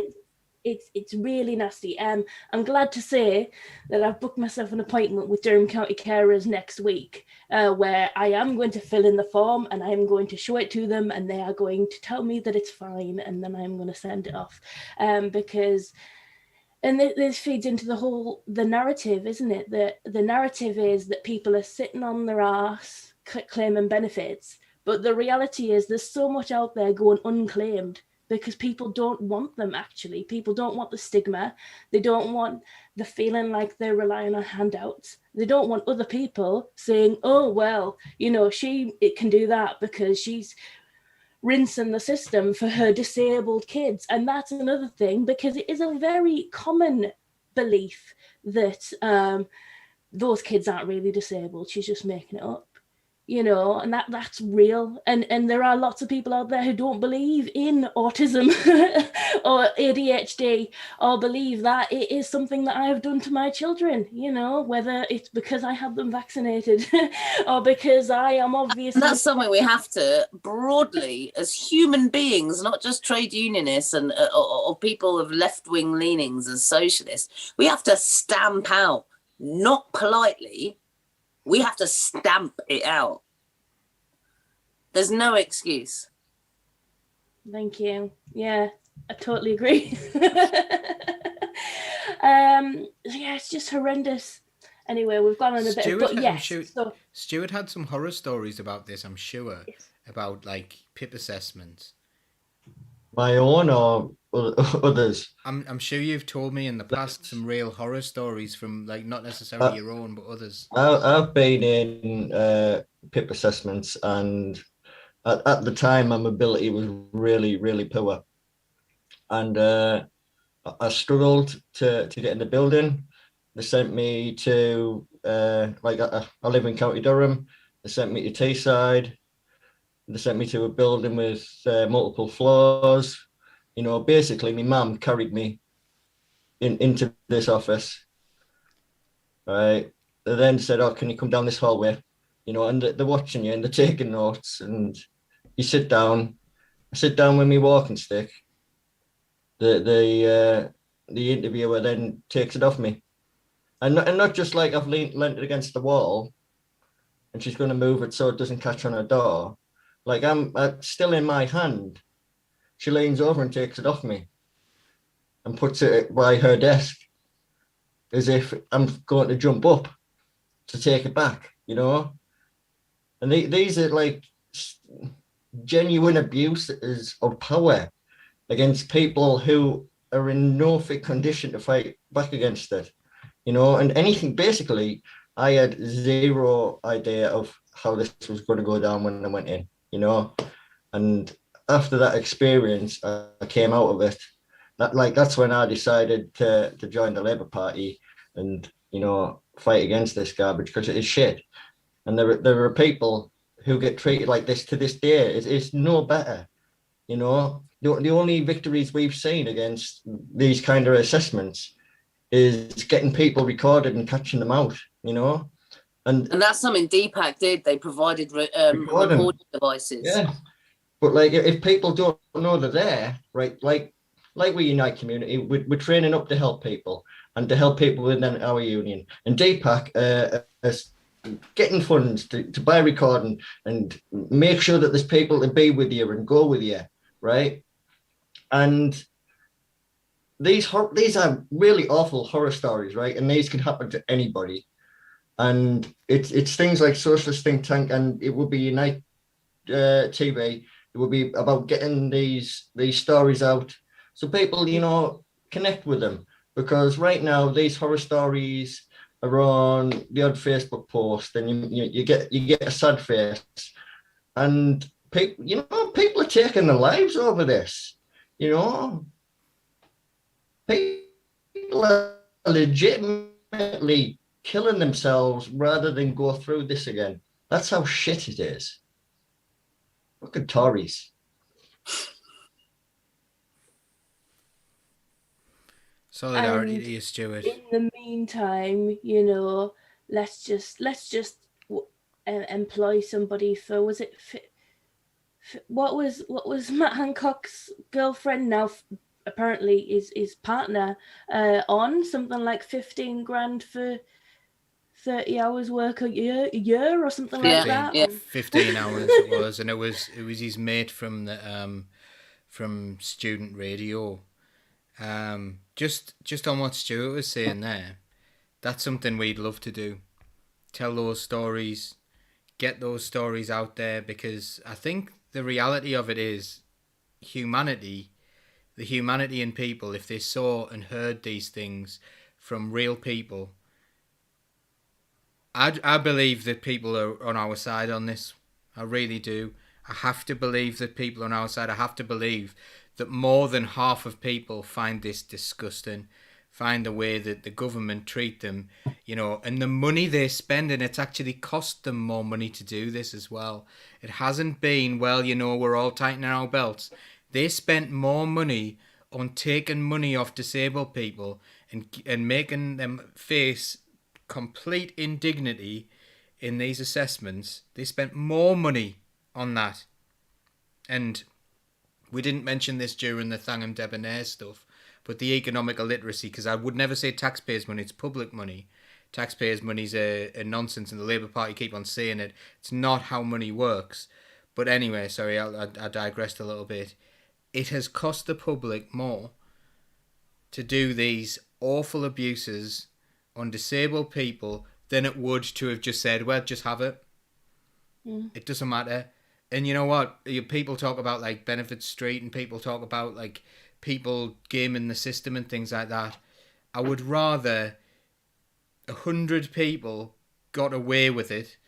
It's really nasty. I'm glad to say that I've booked myself an appointment with Durham County Carers next week, where I am going to fill in the form and I am going to show it to them, and they are going to tell me that it's fine, and then I'm going to send it off, because. And this feeds into the narrative, isn't it? The narrative is that people are sitting on their arse claiming benefits, but the reality is there's so much out there going unclaimed because people don't want them, actually. People don't want the stigma. They don't want the feeling like they're relying on handouts. They don't want other people saying, oh, well, you know, it can do that because she's rinsing the system for her disabled kids. And that's another thing, because it is a very common belief that those kids aren't really disabled. She's just making it up, you know, and that's real. And there are lots of people out there who don't believe in autism or ADHD, or believe that it is something that I have done to my children, you know, whether it's because I had them vaccinated or because I am obviously... And that's something we have to broadly, as human beings, not just trade unionists and or people of left-wing leanings as socialists, we have to stamp out, not politely, we have to stamp it out. There's no excuse. Thank you. Yeah, I totally agree. Yeah, it's just horrendous. Anyway, we've gone on a bit, but yes. Stuart had some horror stories about this, I'm sure, about like PIP assessments. My own or others? I'm sure you've told me in the past some real horror stories from, like, not necessarily your own, but others. I've been in PIP assessments, and at the time my mobility was really, really poor, and I struggled to get in the building. They sent me to I live in County Durham. They sent me to Teesside. They sent me to a building with multiple floors. You know, basically, my mum carried me into this office. Right. They then said, "Oh, can you come down this hallway?" You know, and they're watching you and they're taking notes. And you sit down. I sit down with my walking stick. The interviewer then takes it off me, and not just like I've leant it against the wall, and she's going to move it so it doesn't catch on her door. Like I'm still in my hand. She leans over and takes it off me and puts it by her desk as if I'm going to jump up to take it back, you know? And these are like genuine abuses of power against people who are in no fit condition to fight back against it, you know? And anything, basically, I had zero idea of how this was going to go down when I went in, you know? And after that experience, I came out of it. That's when I decided to join the Labour Party and, you know, fight against this garbage, because it is shit. And there are people who get treated like this to this day. It's no better, you know? The only victories we've seen against these kind of assessments is getting people recorded and catching them out, you know? And that's something Deepak did. They provided recording devices. Yeah. But like, if people don't know they're there, right? Like we Unite Community, we're training up to help people and to help people within our union. And Deepak is getting funds to buy recording and make sure that there's people to be with you and go with you, right? And these are really awful horror stories, right? And these can happen to anybody. And it's things like Socialist Think Tank, and it would be Unite TV. It would be about getting these stories out so people, connect with them. Because right now these horror stories are on the odd Facebook post, and you get a sad face, and people are taking their lives over this. People are legitimately killing themselves rather than go through this again. That's how shit it is. Look at Tories. Solidarity to you, Stuart. In the meantime, let's just employ somebody for, was it what was Matt Hancock's girlfriend now apparently is partner on something like 15 grand for 30 hours work a year or something like that. Yeah. 15 hours it was, and it was his mate from the from student radio. Just on what Stuart was saying there, that's something we'd love to do. Tell those stories, get those stories out there, because I think the reality of it is the humanity in people, if they saw and heard these things from real people, I believe that people are on our side on this. I really do. I have to believe that people are on our side. I have to believe that more than half of people find this disgusting, find the way that the government treat them, and the money they spend, and it's actually cost them more money to do this as well. It hasn't been, we're all tightening our belts. They spent more money on taking money off disabled people and making them face complete indignity in these assessments. They spent more money on that. And we didn't mention this during the Thangam Debonair stuff, but the economic illiteracy, because I would never say taxpayers' money, it's public money. Taxpayers' money's a nonsense, and the Labour Party keep on saying it. It's not how money works. But anyway, sorry, I digressed a little bit. It has cost the public more to do these awful abuses on disabled people than it would to have just said, well, just have it. It doesn't matter. And you know what? People talk about like Benefit Street, and people talk about like people gaming the system and things like that. I would rather 100 people got away with it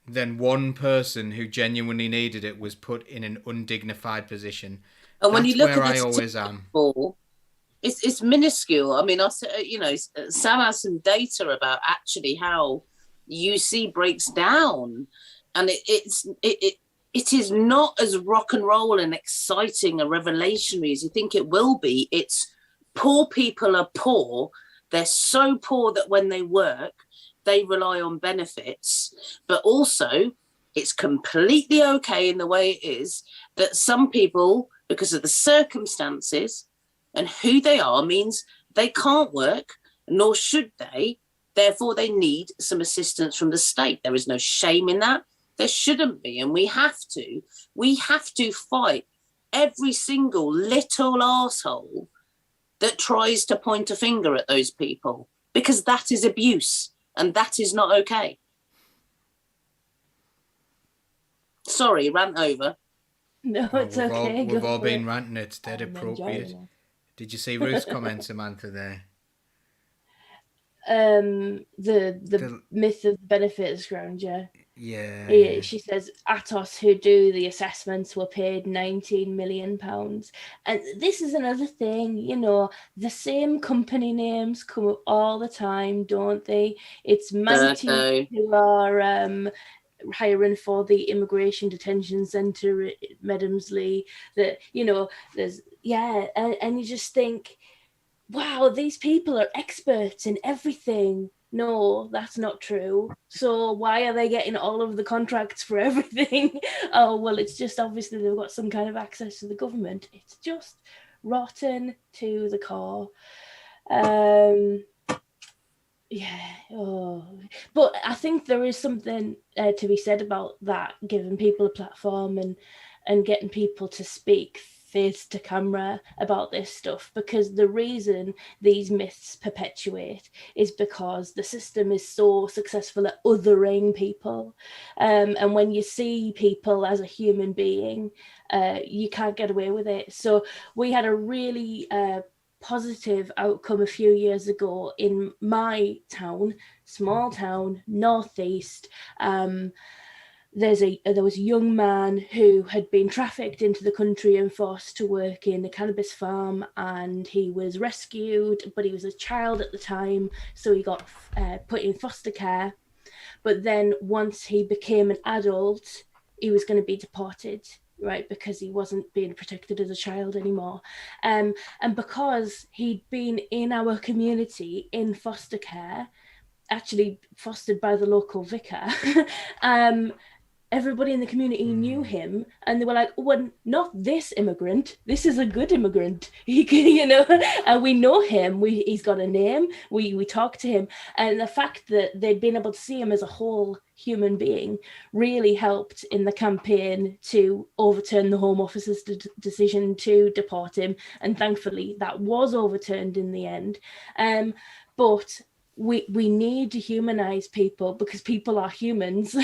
than one person who genuinely needed it was put in an undignified position. And when That's you look where at I this always am. It's minuscule. I mean, Sam has some data about actually how UC breaks down, and it is not as rock and roll and exciting and revelatory as you think it will be. It's poor people are poor. They're so poor that when they work, they rely on benefits, but also it's completely okay in the way it is that some people, because of the circumstances and who they are, means they can't work, nor should they. Therefore, they need some assistance from the state. There is no shame in that. There shouldn't be. And we have to fight every single little arsehole that tries to point a finger at those people, because that is abuse and that is not okay. Sorry, rant over. No, it's okay. We've all been ranting. It's dead appropriate. Did you see Ruth's comment, Samantha, there? The myth of the benefits ground, yeah. Yeah. She says Atos, who do the assessments, were paid £19 million. And this is another thing, the same company names come up all the time, don't they? It's Manatee who are hiring for the immigration detention centre at Medhamsley. That, there's, and you just think, wow, these people are experts in everything. No, that's not true. So why are they getting all of the contracts for everything? Oh, well, it's just obviously they've got some kind of access to the government. It's just rotten to the core. But I think there is something to be said about that, giving people a platform and getting people to speak face to camera about this stuff, because the reason these myths perpetuate is because the system is so successful at othering people. And when you see people as a human being, you can't get away with it. So we had a really positive outcome a few years ago in my town, small town, northeast. There was a young man who had been trafficked into the country and forced to work in a cannabis farm, and he was rescued, but he was a child at the time, so he got put in foster care. But then once he became an adult, he was going to be deported, right, because he wasn't being protected as a child anymore. And because he'd been in our community in foster care, actually fostered by the local vicar, everybody in the community knew him, and they were like, oh, well, not this immigrant. This is a good immigrant. And we know him. He's got a name. We talk to him. And the fact that they'd been able to see him as a whole human being really helped in the campaign to overturn the Home Office's decision to deport him. And thankfully, that was overturned in the end. But we need to humanize people, because people are humans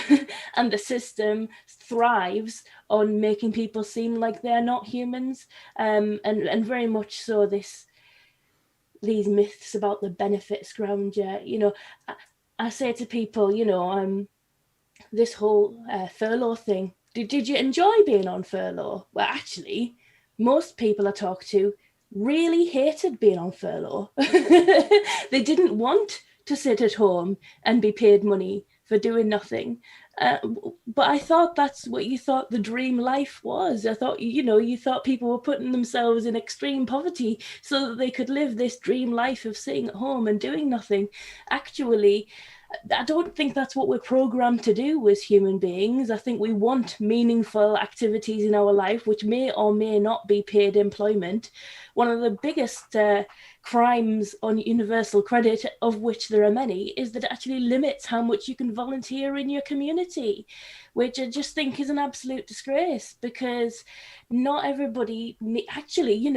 and the system thrives on making people seem like they're not humans. And very much so these myths about the benefits grandeur, I say to people, this whole furlough thing, did you enjoy being on furlough? Well, actually, most people I talk to really hated being on furlough. They didn't want to sit at home and be paid money for doing nothing. But I thought that's what you thought the dream life was. I thought, you thought people were putting themselves in extreme poverty so that they could live this dream life of sitting at home and doing nothing. Actually, I don't think that's what we're programmed to do as human beings. I think we want meaningful activities in our life, which may or may not be paid employment. One of the biggest crimes on universal credit, of which there are many, is that it actually limits how much you can volunteer in your community, which I just think is an absolute disgrace, because not everybody actually,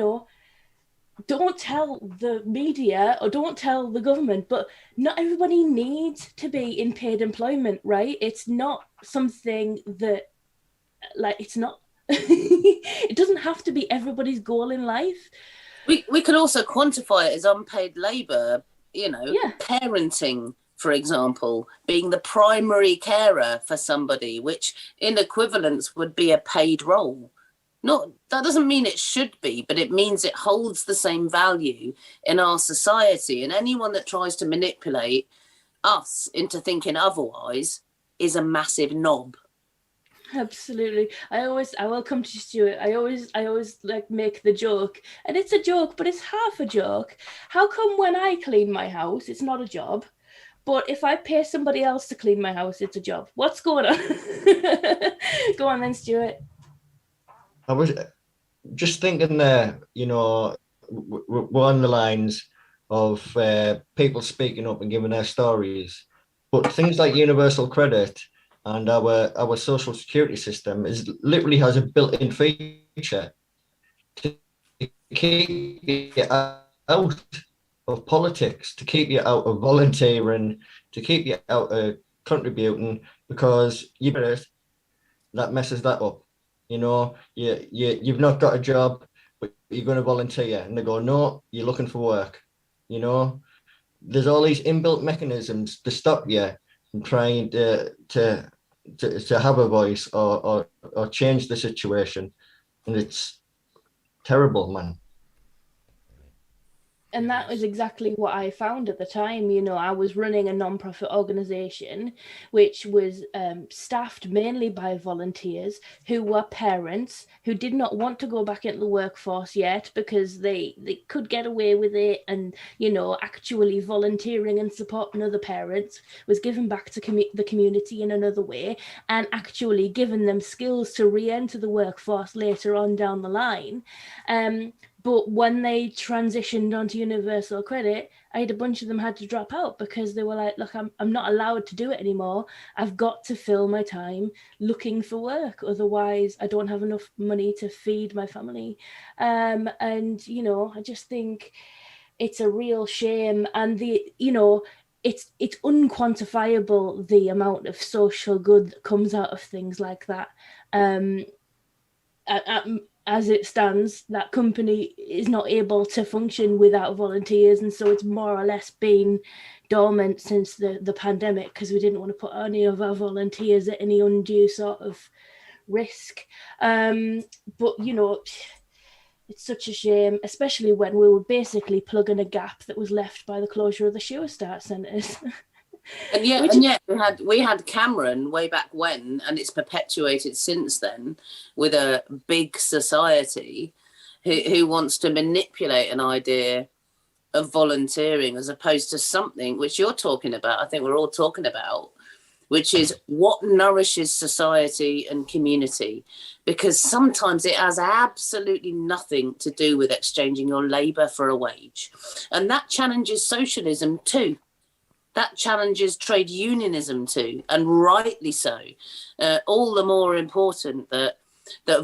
don't tell the media or don't tell the government, but not everybody needs to be in paid employment, right? It's not something that, it's not, it doesn't have to be everybody's goal in life. We could also quantify it as unpaid labour, parenting, for example, being the primary carer for somebody, which in equivalence would be a paid role. That doesn't mean it should be, but it means it holds the same value in our society. And anyone that tries to manipulate us into thinking otherwise is a massive knob. Absolutely. I will come to Stuart. I always make the joke, and it's a joke, but it's half a joke. How come when I clean my house, it's not a job, but if I pay somebody else to clean my house, it's a job? What's going on? Go on then, Stuart. I was just thinking there, we're on the lines of people speaking up and giving their stories, but things like universal credit and our social security system literally has a built-in feature to keep you out of politics, to keep you out of volunteering, to keep you out of contributing, because that messes that up. You've not got a job, but you're going to volunteer, and they go, no, you're looking for work. There's all these inbuilt mechanisms to stop you from trying to have a voice or change the situation, and it's terrible, man. And that was exactly what I found at the time. I was running a non-profit organisation which was staffed mainly by volunteers who were parents who did not want to go back into the workforce yet because they could get away with it, and actually volunteering and supporting other parents was giving back to the community in another way, and actually giving them skills to re-enter the workforce later on down the line. But when they transitioned onto universal credit, I had a bunch of them had to drop out because they were like, look, I'm not allowed to do it anymore. I've got to fill my time looking for work. Otherwise, I don't have enough money to feed my family. And, you know, I just think it's a real shame. And it's unquantifiable, the amount of social good that comes out of things like that. As it stands, that company is not able to function without volunteers, and so it's more or less been dormant since the pandemic, because we didn't want to put any of our volunteers at any undue sort of risk. But you know, it's such a shame, especially when we were basically plugging a gap that was left by the closure of the Sure Start centres. And yet we had Cameron way back when, and it's perpetuated since then with a big society who wants to manipulate an idea of volunteering as opposed to something which you're talking about. I think we're all talking about, which is what nourishes society and community, because sometimes it has absolutely nothing to do with exchanging your labour for a wage. And that challenges socialism too. That challenges trade unionism too, and rightly so. All the more important that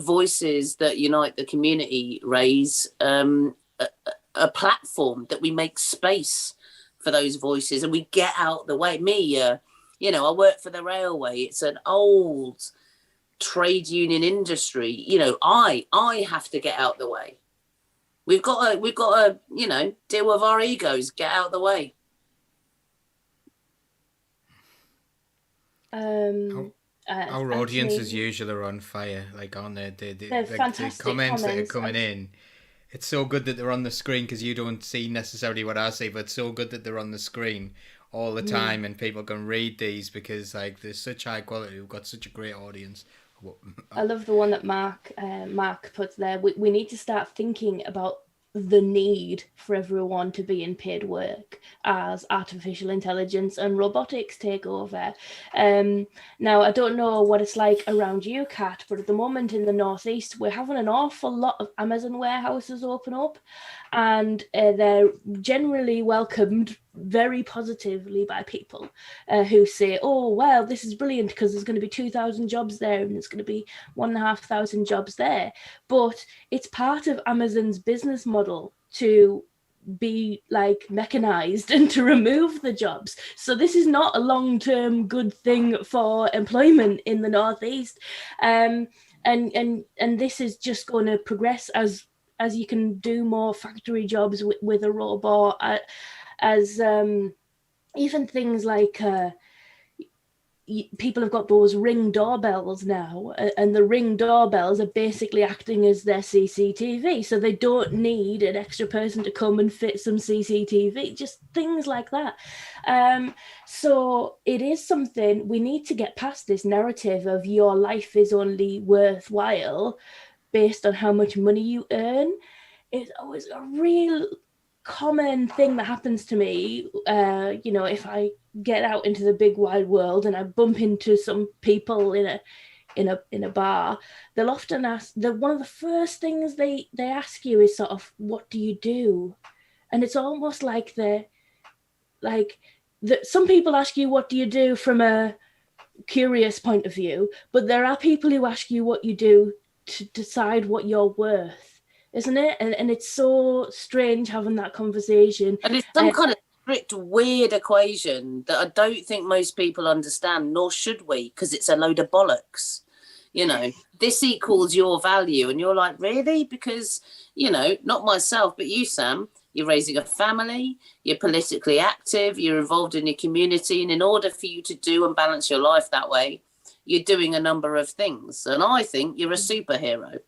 voices that unite the community raise a platform, that we make space for those voices and we get out the way. I work for the railway. It's an old trade union industry. I have to get out the way. We've got to deal with our egos, get out the way. Our audience as usual are on fire, like on the comments that are coming in. It's so good that they're on the screen, because you don't see necessarily what I see, but it's so good that they're on the screen all the time and people can read these, because like there's such high quality. We've got such a great audience. I love the one that Mark puts there. We need to start thinking about the need for everyone to be in paid work as artificial intelligence and robotics take over. Now, I don't know what it's like around you, Kat, but at the moment in the Northeast, we're having an awful lot of Amazon warehouses open up, and they're generally welcomed very positively by people who say, oh, well, this is brilliant because there's going to be 2,000 jobs there and there's going to be 1,500 jobs there. But it's part of Amazon's business model to be like mechanized and to remove the jobs. So this is not a long-term good thing for employment in the Northeast. And this is just going to progress as you can do more factory jobs with a robot, as even things like people have got those Ring doorbells now, and the Ring doorbells are basically acting as their CCTV, so they don't need an extra person to come and fit some CCTV, just things like that. So it is something we need to get past, this narrative of your life is only worthwhile based on how much money you earn. It's always a real common thing that happens to me. If I get out into the big wide world and I bump into some people in a bar, they'll often ask, one of the first things they ask you is sort of, what do you do? And it's almost like some people ask you, what do you do, from a curious point of view, but there are people who ask you what you do to decide what you're worth, isn't it? And it's so strange having that conversation. And it's some kind of strict, weird equation that I don't think most people understand, nor should we, because it's a load of bollocks. This equals your value. And you're like, really? Because, not myself, but you, Sam, you're raising a family, you're politically active, you're involved in your community. And in order for you to do and balance your life that way, you're doing a number of things. And I think you're a superhero.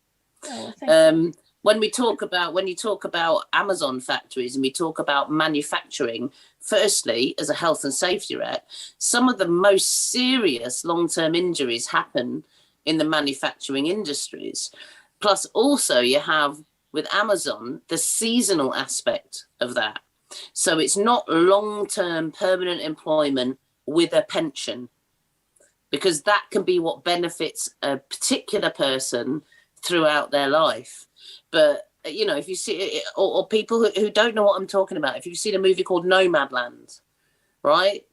Oh, when you talk about Amazon factories and we talk about manufacturing, firstly, as a health and safety net, some of the most serious long-term injuries happen in the manufacturing industries. Plus, also, you have, with Amazon, the seasonal aspect of that. So it's not long-term permanent employment with a pension, because that can be what benefits a particular person throughout their life. But you know, if you see, or people who don't know what I'm talking about, if you've seen a movie called Nomadland, right?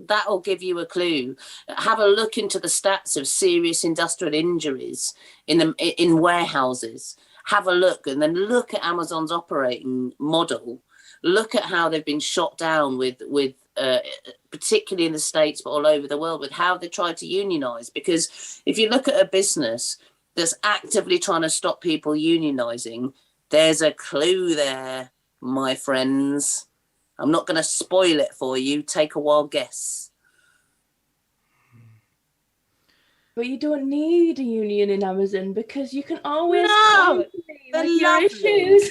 That'll give you a clue. Have a look into the stats of serious industrial injuries in warehouses. Have a look, and then look at Amazon's operating model. Look at how they've been shot down with particularly in the States, but all over the world, with how they try to unionize. Because if you look at a business that's actively trying to stop people unionizing, there's a clue there, my friends. I'm not going to spoil it for you. Take a wild guess. But you don't need a union in Amazon because you can always No, like your issues.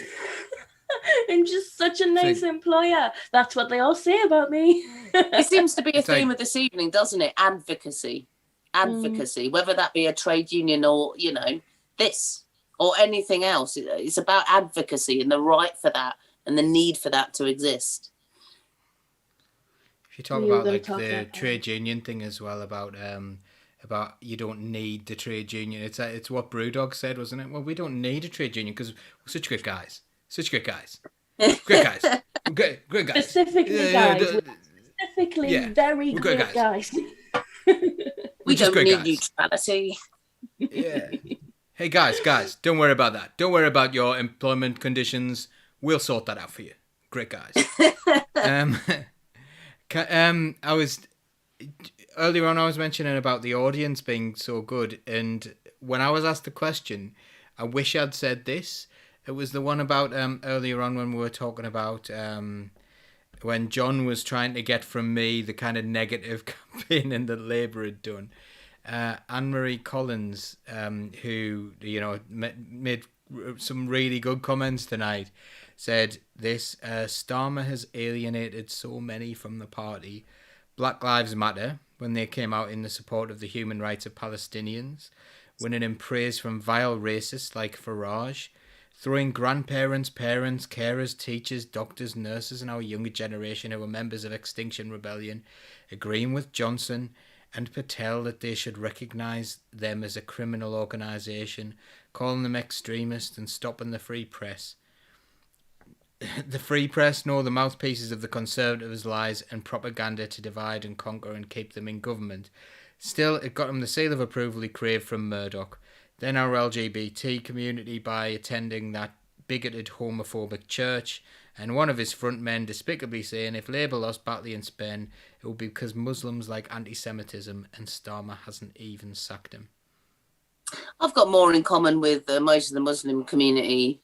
I'm just such a nice employer. That's what they all say about me. It seems to be a theme of this evening, doesn't it? Advocacy. Whether that be a trade union or, you know, this or anything else. It's about advocacy and the right for that and the need for that to exist. If you talk about like the trade union thing as well, about you don't need the trade union. It's what Brewdog said, wasn't it? Well, we don't need a trade union because we're such great guys. Such great guys. Great guys. Great guys. Specifically guys. Specifically very great guys. We don't need neutrality. Yeah. Hey guys, don't worry about that. Don't worry about your employment conditions. We'll sort that out for you. Great guys. I was earlier on. I was mentioning about the audience being so good, and when I was asked the question, I wish I'd said this. It was the one about earlier on when we were talking about when John was trying to get from me the kind of negative campaigning that Labour had done. Anne-Marie Collins, who, you know, made some really good comments tonight, said this: Starmer has alienated so many from the party. Black Lives Matter, when they came out in the support of the human rights of Palestinians, winning in praise from vile racists like Farage, throwing grandparents, parents, carers, teachers, doctors, nurses and our younger generation who were members of Extinction Rebellion, agreeing with Johnson and Patel that they should recognise them as a criminal organisation, calling them extremists and stopping the free press. The free press know the mouthpieces of the Conservatives' lies and propaganda to divide and conquer and keep them in government. Still, it got him the seal of approval he craved from Murdoch. Then our LGBT community by attending that bigoted homophobic church, and one of his front men despicably saying if Labour lost Batley and Spain, it would be because Muslims like anti-Semitism, and Starmer hasn't even sacked him. I've got more in common with most of the Muslim community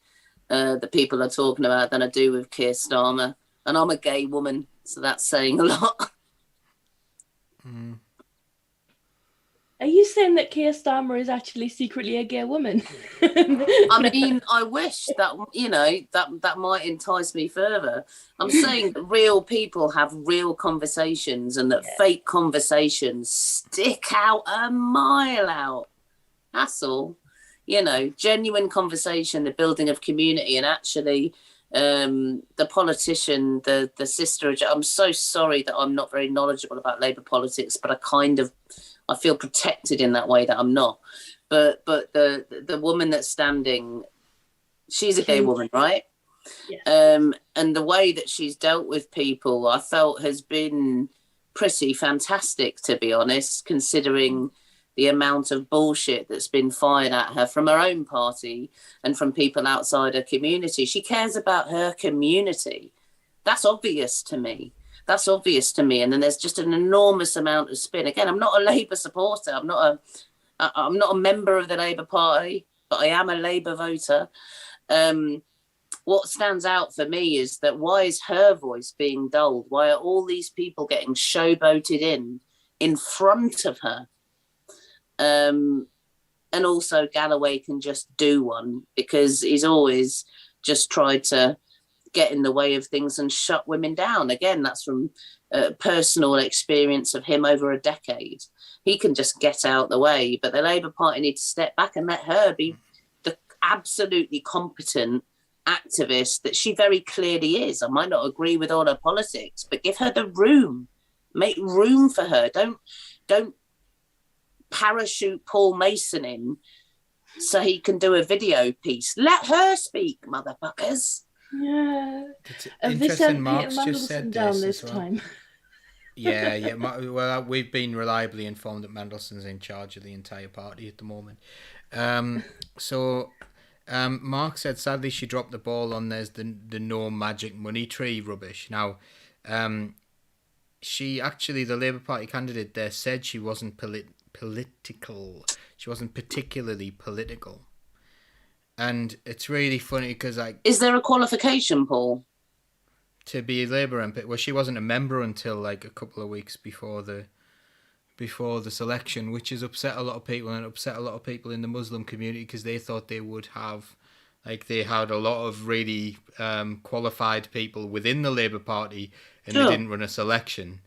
that people are talking about than I do with Keir Starmer. And I'm a gay woman, so that's saying a lot. Mm. Are you saying that Keir Starmer is actually secretly a gay woman? I mean, I wish that, you know, that might entice me further. I'm saying that real people have real conversations and that fake conversations stick out a mile out. That's all. You know, genuine conversation, the building of community, and actually the politician, the sister, I'm so sorry that I'm not very knowledgeable about Labour politics, but I feel protected in that way that I'm not. But the woman that's standing, she's a gay woman, right? Yes. And the way that she's dealt with people, I felt has been pretty fantastic, to be honest, considering the amount of bullshit that's been fired at her from her own party and from people outside her community. She cares about her community. That's obvious to me. And then there's just an enormous amount of spin. Again, I'm not a Labour supporter. I'm not a member of the Labour Party, but I am a Labour voter. What stands out for me is that why is her voice being dulled? Why are all these people getting showboated in front of her? And also Galloway can just do one because he's always just tried to get in the way of things and shut women down. Again, that's from personal experience of him over a decade. He can just get out the way, but the Labour Party need to step back and let her be the absolutely competent activist that she very clearly is. I might not agree with all her politics, but give her the room. Make room for her. Don't parachute Paul Mason in so he can do a video piece. Let her speak, motherfuckers. Yeah. It's Have they interesting. sent Mark's Peter just Mandelson said down this this as well. time? Yeah. Well, we've been reliably informed that Mandelson's in charge of the entire party at the moment. Mark said, sadly, she dropped the ball on there's the no magic money tree rubbish. Now, she actually, the Labour Party candidate there, said she wasn't political. She wasn't particularly political. And it's really funny because, like, is there a qualification, Paul, to be a Labour MP? Well, she wasn't a member until like a couple of weeks before the selection, which has upset a lot of people and upset a lot of people in the Muslim community because they thought they would have, like, they had a lot of really qualified people within the Labour Party, and Sure. they didn't run a selection,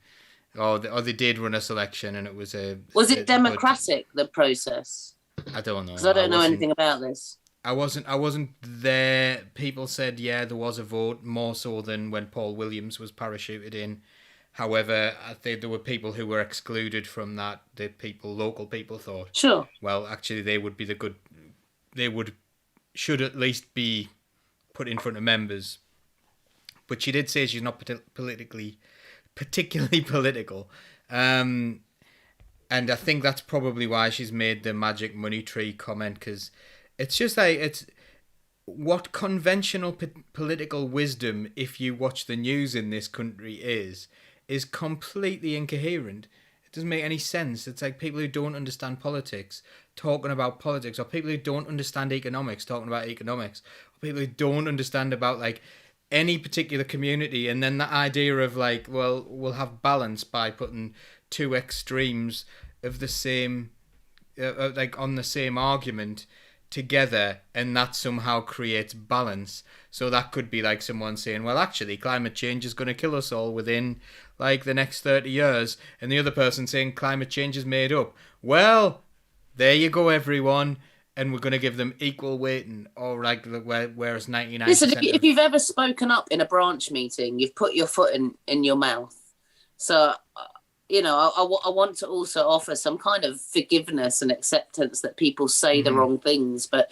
or they did run a selection, and it was was it democratic, the process? I don't know. Because I don't know anything about this. I wasn't there. People said, yeah, there was a vote, more so than when Paul Williams was parachuted in. However, I think there were people who were excluded from that. Local people thought, Sure. well, actually, should at least be put in front of members. But she did say she's not particularly political. And I think that's probably why she's made the magic money tree comment, because it's just like, it's what conventional political wisdom, if you watch the news in this country, is completely incoherent. It doesn't make any sense. It's like people who don't understand politics talking about politics, or people who don't understand economics talking about economics, or people who don't understand about like any particular community, and then the idea of like, well, we'll have balance by putting two extremes of the same, like on the same argument together, and that somehow creates balance. So that could be like someone saying, well, actually, climate change is going to kill us all within like the next 30 years, and the other person saying climate change is made up. Well, there you go, everyone, and we're going to give them equal weighting, or like whereas 99%. Listen, if you've ever spoken up in a branch meeting, you've put your foot in your mouth. So, I want to also offer some kind of forgiveness and acceptance that people say the wrong things, but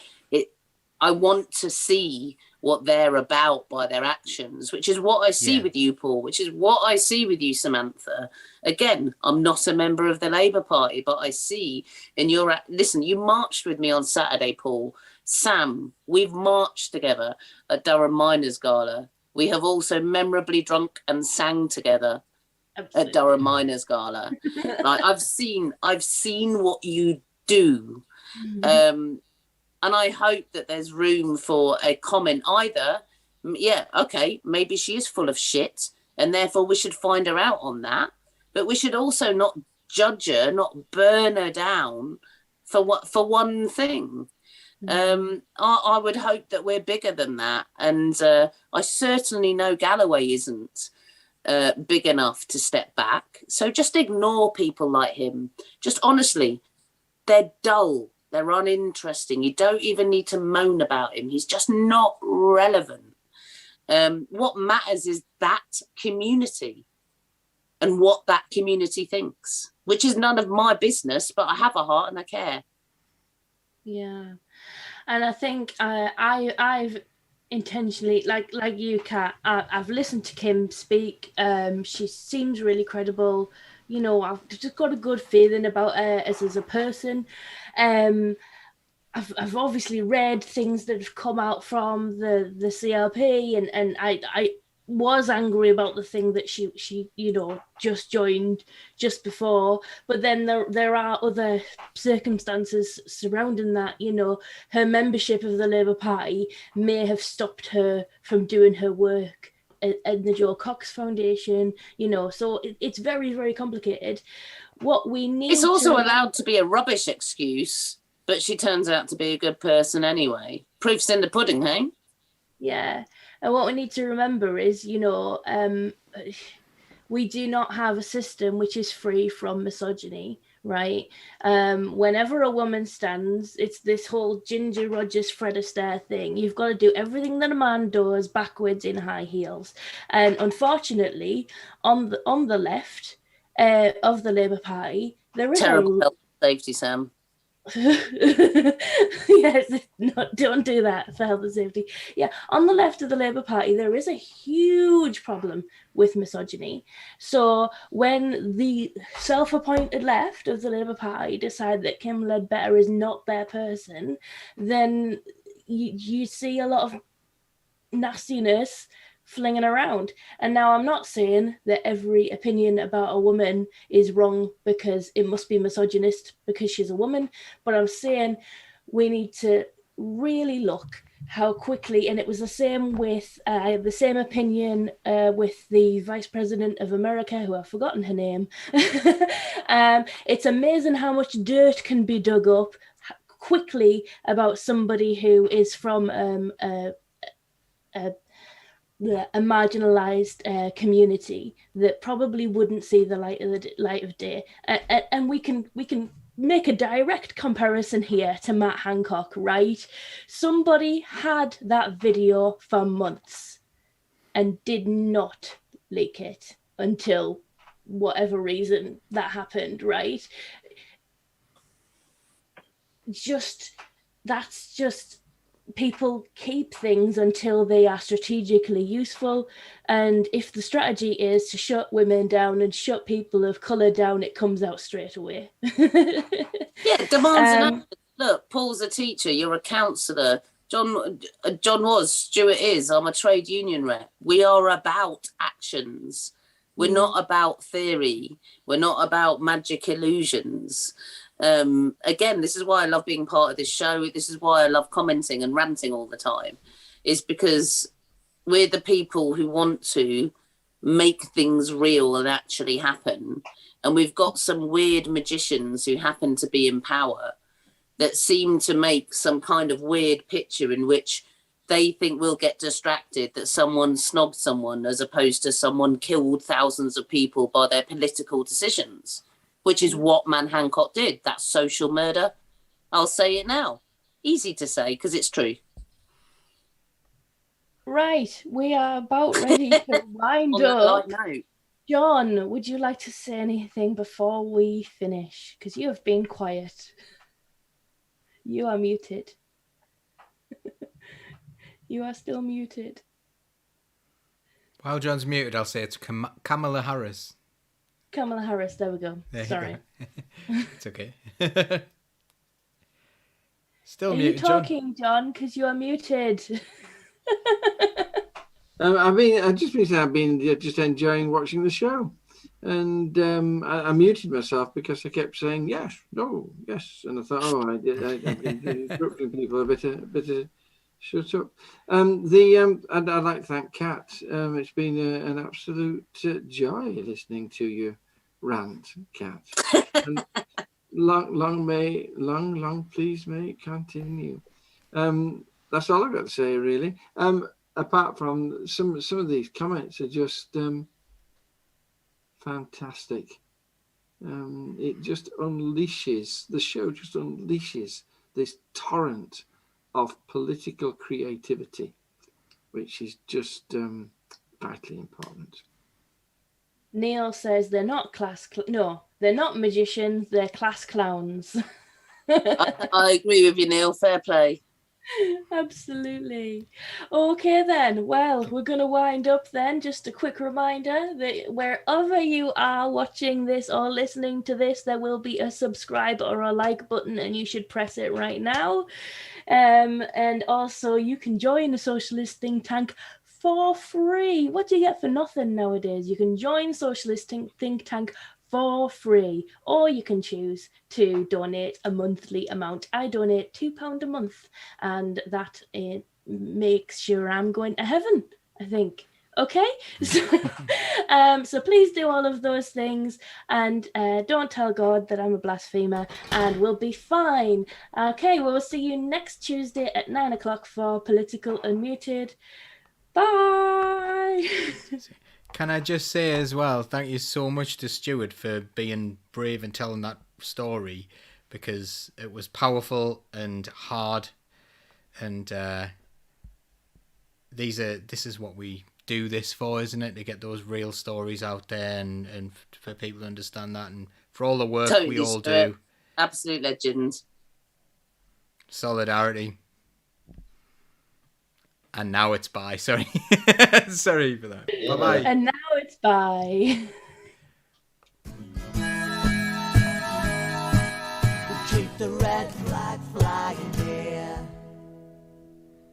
I want to see what they're about by their actions, which is what I see with you, Paul, which is what I see with you, Samantha. Again, I'm not a member of the Labour Party, but I see in your... Listen, you marched with me on Saturday, Paul. Sam, we've marched together at Durham Miners Gala. We have also memorably drunk and sang together at Durham Miners Gala. Like, I've seen what you do. And I hope that there's room for a comment either, maybe she is full of shit, and therefore we should find her out on that. But we should also not judge her, not burn her down for one thing. I would hope that we're bigger than that. And I certainly know Galloway isn't big enough to step back. So just ignore people like him. Just honestly, they're dull. They're uninteresting. You don't even need to moan about him. He's just not relevant. What matters is that community and what that community thinks, which is none of my business, but I have a heart and I care. Yeah. And I think I've intentionally, like you, Kat, I've listened to Kim speak. She seems really credible. I've just got a good feeling about her as a person. I've obviously read things that have come out from the CLP, and I was angry about the thing that she just joined just before, but then there are other circumstances surrounding that. Her membership of the Labour Party may have stopped her from doing her work at the Joe Cox Foundation, so it's very, very complicated. What we need... It's also allowed to be a rubbish excuse, but she turns out to be a good person anyway. Proof's in the pudding, hey? Yeah. And what we need to remember is, we do not have a system which is free from misogyny, right? Whenever a woman stands, it's this whole Ginger Rogers, Fred Astaire thing. You've got to do everything that a man does backwards in high heels. And unfortunately, on the left of the Labour Party, there is terrible health and safety, Sam. Yes, don't do that for health and safety. Yeah, on the left of the Labour Party, there is a huge problem with misogyny. So when the self-appointed left of the Labour Party decide that Kim Ledbetter is not their person, then you see a lot of nastiness flinging around. And now I'm not saying that every opinion about a woman is wrong because it must be misogynist because she's a woman, but I'm saying we need to really look how quickly, and it was the same with the same opinion with the Vice President of America, who I've forgotten her name. It's amazing how much dirt can be dug up quickly about somebody who is from a marginalized community that probably wouldn't see the light of day, and we can make a direct comparison here to Matt Hancock, right? Somebody had that video for months and did not leak it until whatever reason that happened, right? That's just people keep things until they are strategically useful, and if the strategy is to shut women down and shut people of colour down, it comes out straight away. Yeah, demands an answer. Look, Paul's a teacher, you're a counsellor, John was, Stuart is, I'm a trade union rep. We are about actions. We're not about theory. We're not about magic illusions. Again, this is why I love being part of this show. This is why I love commenting and ranting all the time, is because we're the people who want to make things real and actually happen. And we've got some weird magicians who happen to be in power that seem to make some kind of weird picture in which they think we'll get distracted that someone snogged someone as opposed to someone killed thousands of people by their political decisions, which is what Man Hancock did. That's social murder. I'll say it now. Easy to say because it's true. Right, we are about ready to wind up. John, would you like to say anything before we finish? Because you have been quiet. You are muted. You are still muted. While John's muted, I'll say it's Kamala Harris. Kamala Harris, there we go. Sorry. It's okay. Still are muted, you talking, John? Because you are muted. I've just been saying I've been just enjoying watching the show, and I muted myself because I kept saying yes, no, yes, and I thought, I've been interrupting people a bit. Shut up. I'd like to thank Kat. It's been an absolute joy listening to you rant, Kat. And long, please, may it continue. That's all I've got to say, really. Apart from some of these comments are just fantastic. It just unleashes, the show just unleashes this torrent of political creativity, which is just vitally important. Neil says they're not they're not magicians, they're class clowns. I agree with you, Neil. Fair play. Absolutely. Okay then, well, we're going to wind up then. Just a quick reminder that wherever you are watching this or listening to this, there will be a subscribe or a like button and you should press it right now. And also you can join the Socialist Think Tank for free. What do you get for nothing nowadays? You can join Socialist Think Tank for free, or you can choose to donate a monthly amount. I donate £2 a month, and that makes sure I'm going to heaven, I think. Okay, so please do all of those things, and don't tell God that I'm a blasphemer, and we'll be fine. Okay, well, we'll see you next Tuesday at 9 o'clock for Political Unmuted. Bye. Can I just say as well, thank you so much to Stuart for being brave and telling that story, because it was powerful and hard, and this is what we do this for, isn't it? To get those real stories out there and for people to understand that, and for all the work we all do. Absolute legend. solidarity. And now it's bye. Sorry. Sorry for that. Bye-bye. And now it's bye.